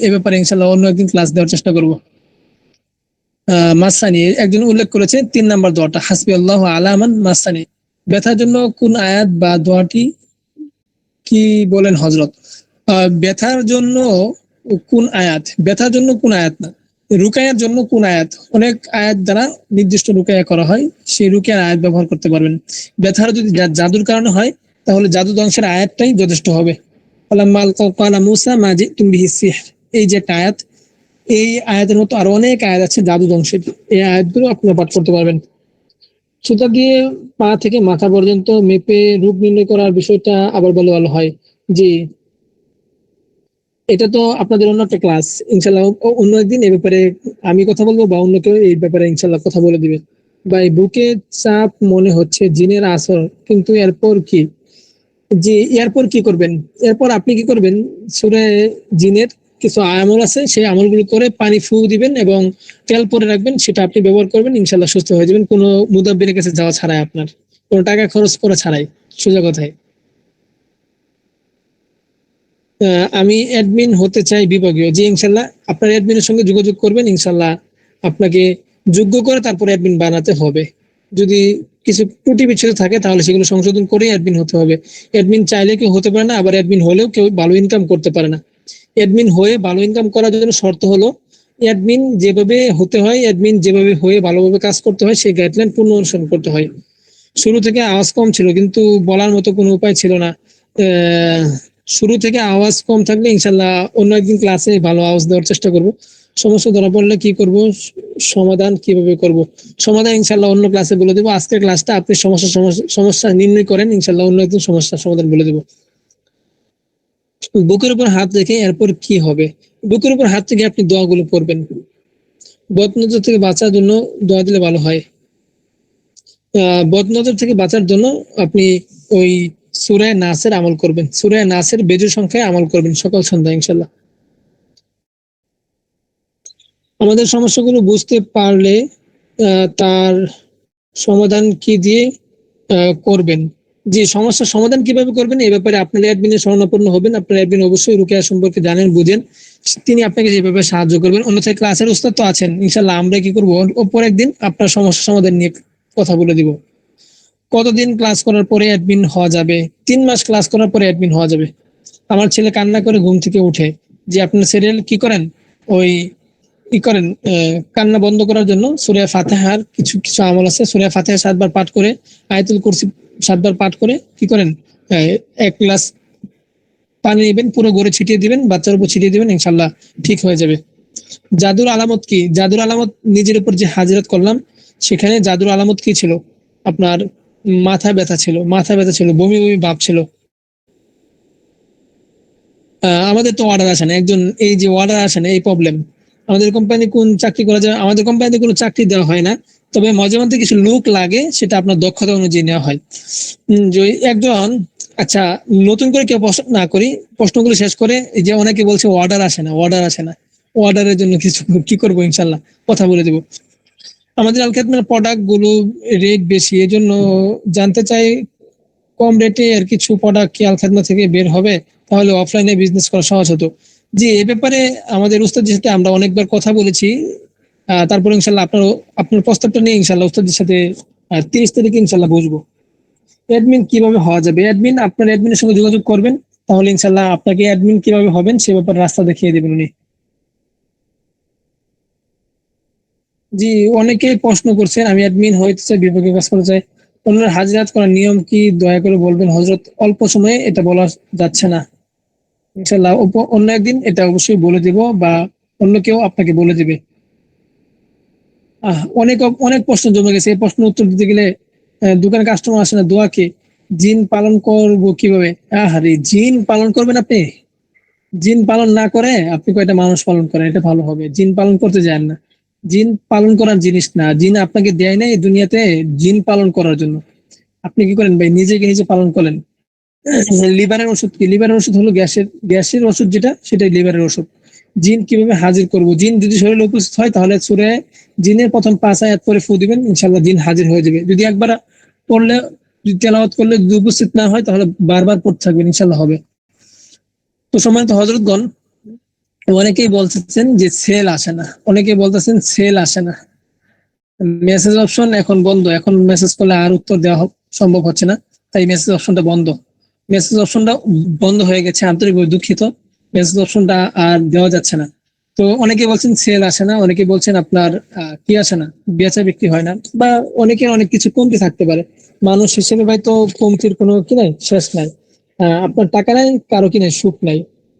এ ব্যাপারে ইনশাআল্লাহ অন্য একদিন ক্লাস দেওয়ার চেষ্টা করব। মাসানি একজন উল্লেখ করেছে 3 নাম্বার দোয়াটা, হাসবিয়াল্লাহু আলা মান মাসানি। ব্যথার জন্য কোন আয়াত বা দোয়াটি কি বলেন হযরত? ব্যথার জন্য কোন আয়াত? ব্যথার জন্য কোন আয়াত না, রুকায়ার জন্য কোন আয়াত? অনেক আয়াত দ্বারা নির্দিষ্ট রুকায়া করা হয়, সেই রুকায়ার আয়াত ব্যবহার করতে পারবেন। ব্যথার যদি জাদুর কারণে হয় তাহলে জাদু ধ্বংসের আয়াতটাই যথেষ্ট হবে। ফালাম্মা ক্বালা মূসা মা জিতুম বিহি সিহর, এই যে একটা আয়াত, এই আয়াতের মতো আরো অনেক আয়াত আছে জাদু ধ্বংসের, এই আয়াতগুলো আপনারা পাঠ করতে পারবেন। সুতা দিয়ে পা থেকে মাথা পর্যন্ত মেপে রূপ নির্ণয় করার বিষয়টা আবার বলে ভালো হয়। জি, এটা তো আপনাদের অন্য একটা ক্লাস, ইনশাল্লাহ অন্য একদিন এ ব্যাপারে আমি কথা বলবো বা অন্য কেউ এই ব্যাপারে ইনশাল্লাহ কথা বলে দিবে। ভাই, বুকে চাপ মনে হচ্ছে জিনের আসর, কিন্তু এরপর কি? জি, এরপর কি করবেন? এরপর আপনি কি করবেন? সূরা জিনের কিছু আমল আছে, সেই আমলগুলো করে পানি ফু দিবেন এবং তেল পরে রাখবেন, সেটা আপনি ব্যবহার করবেন, ইনশাল্লাহ সুস্থ হয়ে যাবেন, কোনো মুদাব্বিরের কাছে যাওয়া ছাড়াই, আপনার কোনো টাকা খরচ করা ছাড়াই, সোজা কথায়। আমি অ্যাডমিন হতে চাই বিভাগীয়। জি ইনশাল্লাহ আপনার অ্যাডমিনের সঙ্গে যোগাযোগ করবেন, ইনশাল্লাহ আপনাকে যোগ্য করে তারপরে অ্যাডমিন বানাতে হবে। যদি কিছু ত্রুটি বিচ্ছুতি থাকে তাহলে সেগুলো সংশোধন করেই অ্যাডমিন হতে হবে। অ্যাডমিন চাইলে কেউ হতে পারে না, আবার অ্যাডমিন হলেও কেউ ভালো ইনকাম করতে পারে না। অ্যাডমিন হয়ে ভালো ইনকাম করার জন্য শর্ত হলো অ্যাডমিন যেভাবে হতে হয়, অ্যাডমিন যেভাবে হয়ে ভালোভাবে কাজ করতে হয়, সেই গাইডলাইন পূর্ণ অনুসরণ করতে হয়। শুরু থেকে আওয়াজ কম ছিল কিন্তু বলার মতো কোনো উপায় ছিল না। শুরু থেকে আওয়াজ কম থাকলে ইনশাল্লাহ অন্য একদিন ক্লাসে ভালো আওয়াজ দেওয়ার চেষ্টা করব। সমস্যা ধরা পড়লে কি করব, সমাধান কিভাবে করব, সমাধান ইনশাল্লাহ অন্য ক্লাসে বলে দেবো। আজকের ক্লাসটা আপনি সমস্যা নির্ণয় করেন, ইনশাল্লাহ অন্য একদিন সমস্যার সমাধান বলে দেবো। বুকের উপর হাত রেখে এরপর কি হবে? বুকের উপর হাত রেখে আপনি দোয়াগুলো পড়বেন। বদনজর থেকে বাঁচার জন্য দোয়া দিলে ভালো হয়। বদনজর থেকে বাঁচার জন্য আপনি ওই সূরা নাসের আমল করবেন, সূরা নাসের বেজোড় সংখ্যায় আমল করবেন সকাল সন্ধ্যা ইনশাল্লাহ। আমাদের সমস্যাগুলো বুঝতে পারলে তার সমাধান কি দিয়ে করবেন? যে সমস্যার সমাধান কিভাবে করবেন এই ব্যাপারে আপনার অ্যাডমিনের শরণাপন্ন হবেন। আপনার অ্যাডমিন অবশ্যই রুকিয়া সম্পর্কে জানেন, বুঝেন, তিনি আপনাকে যেভাবে সাহায্য করবেন। অন্যথায় ক্লাসের উস্তাদ তো আছেন, ইনশাল্লাহ আমরা কি করবো, অপর একদিন আপনার সমস্যা সমাধান নিয়ে কথা বলে দিব। কতদিন ক্লাস করার পরে অ্যাডমিন হওয়া যাবে? 3 মাস ক্লাস করার পরে অ্যাডমিন হওয়া যাবে। আমার ছেলে কান্না করে ঘুম থেকে উঠে, যে আপনার সিরিয়াল কি করেন, ওই কি করেন, কান্না বন্ধ করার জন্য সূরা ফাতিহার কিছু কিছু আমল আছে, সূরা ফাতিহা 7 বার পাঠ করে, আয়াতুল কুরসি 7 বার পাঠ করে কি করেন, 1 গ্লাস পানি নেবেন, পুরো ঘরে ছিটিয়ে দিবেন, বাচ্চার উপর ছিটিয়ে দিবেন, ইনশাল্লাহ ঠিক হয়ে যাবে। জাদুর আলামত কি? জাদুর আলামত নিজের উপর যে হাজিরাত করলাম সেখানে জাদুর আলামত কি ছিল? আপনার মাথা ব্যথা ছিল, বমি বমি ভাব ছিল। আমাদের তো অর্ডার আসে না, একজন এই যে অর্ডার আসে না, এই প্রবলেম। আমাদের কোম্পানি কোন চাকরি করা যায়, আমাদের কোম্পানিতে কোনো চাকরি দেওয়া হয় না, তবে মাঝে মধ্যে কিছু লোক লাগে, সেটা আপনার দক্ষতা অনুযায়ী নেওয়া হয়। যে একজন, আচ্ছা নতুন করে কেউ প্রশ্ন না করি, প্রশ্নগুলো শেষ করে, এই যে অনেকে বলছে অর্ডার আসে না, অর্ডারের জন্য কিছু কি করবো, ইনশাল্লাহ কথা বলে দেবো। আমাদের আল খাদমার প্রোডাক্ট গুলো রেট বেশি, এজন্য জানতে চাই কম রেটে আর কিছু প্রোডাক্ট কি আল খাদমা থেকে বের হবে, তাহলে অফলাইনে বিজনেস করা সহজ হতো। জি, এ ব্যাপারে আমাদের উস্তাদের সাথে আমরা অনেকবার কথা বলেছি, তারপর ইনশাল্লাহ আপনার প্রস্তাবটা নিয়ে ইনশাল্লাহ উস্তাদের সাথে 30 তারিখে ইনশাল্লাহ বসবো। অ্যাডমিন কিভাবে হওয়া যাবে, আপনার অ্যাডমিনের সঙ্গে যোগাযোগ করবেন, তাহলে ইনশাল্লাহ আপনাকে অ্যাডমিন কিভাবে হবেন সে ব্যাপারে রাস্তা দেখিয়ে দেবেন উনি। জি, অনেকেই প্রশ্ন করছেন আমি অ্যাডমিন হইতে চাই, বিভাগে কাজ করতে চাই, অন্যের হাজিরাত করার নিয়ম কি দয়া করে বলবেন হযরত? অল্প সময়ে এটা বলা যাচ্ছে না, ইনশাল্লাহ অন্য একদিন এটা অবশ্যই বলে দিব, বা অন্য কেউ আপনাকে বলে দিবে। অনেক অনেক প্রশ্ন জমে গেছে, এই প্রশ্ন উত্তর দিতে গেলে দোকানে কাস্টমার আসে না, দোয়াকে জিন পালন করবো কিভাবে? আরে জিন পালন করবেন আপনি? জিন পালন না করে আপনি কয়টা মানুষ পালন করেন, এটা ভালো হবে। জিন পালন করতে যান না, জিন পালন করার জিনিস না, জিন আপনাকে দেয় নাই এই দুনিয়াতে জিন পালন করার জন্য। আপনি কি করেন ভাই, নিজেকে নিজে পালন করেন। লিভারের ওষুধ কি? লিভারের ওষুধ হলো গ্যাসের ওষুধ, যেটা সেটাই লিভারের ওষুধ। জিন কিভাবে হাজির করব? জিন যদি শরীরে উপস্থিত হয় তাহলে সূরা জিনের প্রথম 5 আয়াত করে ফু দিবেন, ইনশাআল্লাহ জিন হাজির হয়ে যাবে। যদি একবার পড়লে, যদি তেলাওয়াত করলে যদি উপস্থিত না হয় তাহলে বারবার পড়তে থাকবেন, ইনশাআল্লাহ হবে। তো সম্মানিত হযরতগণ, অনেকেই বলতেছেন যে সেল আসে না, অনেকেই বলতেছেন সেল আসে না, মেসেজ অপশন এখন বন্ধ, এখন মেসেজ করলে আর উত্তর দেওয়া সম্ভব হচ্ছে না, তাই মেসেজ অপশনটা বন্ধ। মেসেজ অপশনটা বন্ধ হয়ে গেছে, আন্তরিকভাবে দুঃখিত, মেসেজ অপশনটা আর দেওয়া যাচ্ছে না। তো অনেকে বলছেন সেল আসে না, অনেকে বলছেন আপনার কি আসে না, বেচা বিক্রি হয় না, বা অনেকের অনেক কিছু কমতি থাকতে পারে। মানুষ হিসেবে ভাই তো কমতির কোনো কি নাই, শেষ নাই। আপনার টাকা নাই, কারো কি নাই, সুখ নাই,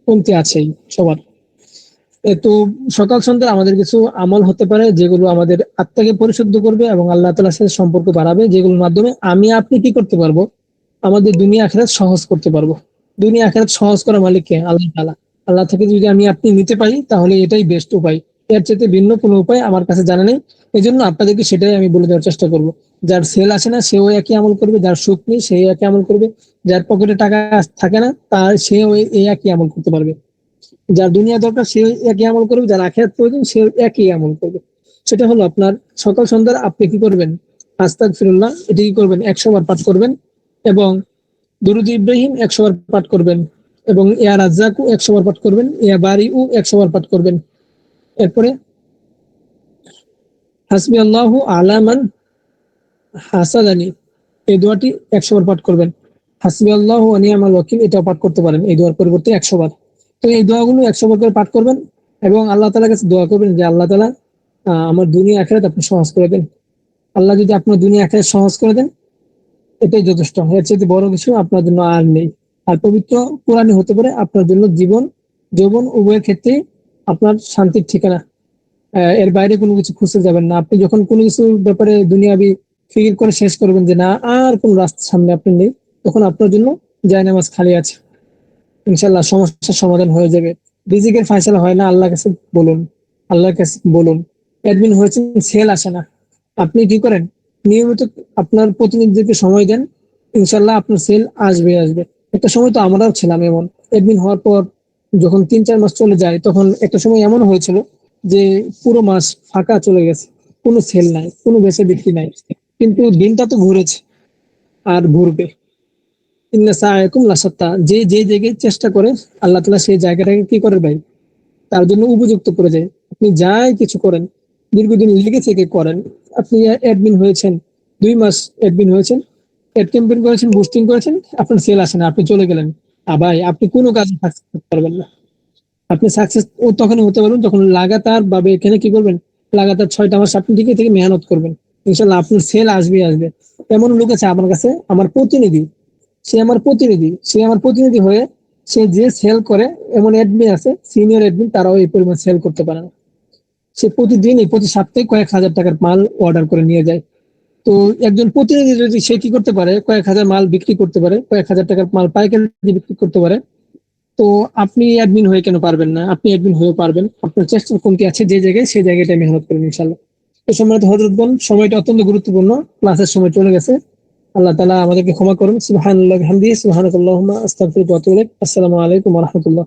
কমতি আছেই সবার। তো সকাল সন্ধ্যা আমাদের কিছু আমল হতে পারে যেগুলো আমাদের আত্মাকে পরিশুদ্ধ করবে এবং আল্লাহ তাআলার সাথে সম্পর্ক বাড়াবে, যেগুলোর মাধ্যমে আমি আপনি কি করতে পারবো, আমাদের দুনিয়া আখিরাত সহজ করতে পারবো। দুনিয়া আখিরাত সহজ করা মালিক কে? আল্লাহ তাআলা। আল্লাহ থেকে যদি আমি আপনি নিতে পারি তাহলে এটাই বেস্ট উপায়, এর চেয়ে ভিন্ন কোনো উপায় আমার কাছে জানা নেই। এই জন্য আপনাদেরকে সেটাই আমি বলে দেওয়ার চেষ্টা করব। যার সেল আসে না সেও একই আমল করবে, যার সুখ নেই সেই একই আমল করবে, যার পকেটে টাকা থাকে না তার সেও এই একই আমল করতে পারবে, যার দুনিয়া দরকার সে একই আমল করবে, যার আখিরাত প্রয়োজন সে একই আমল করবে। সেটা হলো আপনার সকাল সন্ধ্যার আপনি কি করবেন, আস্তাগফিরুল্লাহ এটি কি করবেন, 100 বার পাঠ করবেন, এবং দুরূদ ইব্রাহিম 100 বার পাঠ করবেন, এবং ইয়া রাজ্জাকু 100 বার পাঠ করবেন, ইয়া বারিউ 100 বার পাঠ করবেন। এরপরে হাসবি আল্লাহু আলা মান হাসাদানি, এই দোয়াটি 100 বার পাঠ করবেন। হাসবি আল্লাহু ওয়া নি'মাল ওয়াকিল এটাও পাঠ করতে পারেন এই দোয়ার পরিবর্তে 100 বার। তো এই দোয়াগুলো 100 বার করে পাঠ করবেন এবং আল্লাহ তাআলার কাছে দোয়া করবেন যে আল্লাহ তাআলা আমার দুনিয়া আখিরাত আপনি সহজ করে দেন। আল্লাহ যদি আপনার দুনিয়া আখিরাত সহজ করে দেন এটাই যথেষ্ট, এর চেয়ে বড় কিছু আপনার জন্য আর নেই। আর পবিত্র কোরআনই হতে পারে আপনার জন্য জীবন যৌবন উভয়ের ক্ষেত্রে আপনার শান্তির ঠিকানা। এর বাইরে কোনো কিছু খুঁজতে যাবেন না। আপনি যখন কোনো কিছুর ব্যাপারে দুনিয়াবি ফিকির করে শেষ করবেন যে না আর কোন রাস্তা সামনে আপনি নেই, তখন আপনার জন্য জায়নামাজ খালি আছে, ইনশাল্লাহ সমস্যার সমাধান হয়ে যাবে। রিজিকের ফয়সালা হয় না, আল্লাহর কাছে বলুন, আল্লাহর কাছে বলুন। অ্যাডমিন হয়েছেন, সেল আসে না, আপনি কি করেন, নিয়মিত আপনার প্রতিনিধিদেরকে সময় দেন, ইনশাল্লাহ আপনার সেল আসবে আসবে। একটা সময় তো আমরাও ছিলাম এমন, অ্যাডমিন হওয়ার পর যখন 3-4 মাস চলে যায় তখন একটা সময় এমন হয়েছিল যে পুরো মাস ফাঁকা চলে গেছে, কোনো সেল নাই, কোনো বেচা বিক্রি নাই, কিন্তু দিনটা তো ঘুরেছে আর ঘুরবে। ইন্না সাআয়াকুম লাশাত্তা, যে যে জায়গায় চেষ্টা করে আল্লাহ তাআলা সেই জায়গাটাকে কি করে ভাই, তার জন্য উপযুক্ত করে যায়। আপনি যাই কিছু করেন, দীর্ঘদিন লেগে থেকে করেন, আপনি অ্যাডমিন হয়েছেন, 2 মাস অ্যাডমিন হয়েছেন, অ্যাড ক্যাম্পেইন করেছেন, বুস্টিং করেছেন, আপনার সেল আসে না, আপনি চলে গেলেন, ভাই আপনি কোনো কাজে সাকসেস করতে পারবেন না। আপনি সাকসেস তখনই হতে পারবেন যখন লাগাতার ভাবে এখানে কি করবেন, লাগাতার 6টা মাস আপনি টিকে থেকে মেহনত করবেন, ইনশাল্লাহ আপনার সেল আসবে আসবে। এমন লোক আছে আমার কাছে, আমার প্রতিনিধি, সে আমার প্রতিনিধি হয়ে সে যে সেল করে, এমন অ্যাডমিন আছে সিনিয়র অ্যাডমিন তারাও এই পরিমাণ সেল করতে পারে না। সে প্রতিদিনই প্রতি সপ্তাহে কয়েক হাজার টাকার মাল অর্ডার করে নিয়ে যায়। তো একজন প্রতিনিধি যদি সে কি করতে পারে, কয়েক হাজার মাল বিক্রি করতে পারে, কয়েক হাজার টাকার মাল পাইকারি বিক্রি করতে পারে, তো আপনি অ্যাডমিন হয়ে কেন পারবেন না? আপনি অ্যাডমিন হয়ে পারবেন, আপনার চেষ্টার কমতি আছে যে জায়গায়, সেই জায়গাটা মেহনত করবেন ইনশাআল্লাহ। তো সম্মানিত হযরতগণ, সময়টা অত্যন্ত গুরুত্বপূর্ণ, ক্লাসের সময় চলে গেছে, আল্লাহ তাআলা আমাদেরকে ক্ষমা করুন। সুবহানাল্লাহি ওয়া বিহামদিহি, সুবহানাকাল্লাহুম্মা আস্তাগফিরুকা ওয়া আতুবু ইলাইক। আসসালামু আলাইকুম ওয়া রাহমাতুল্লাহ।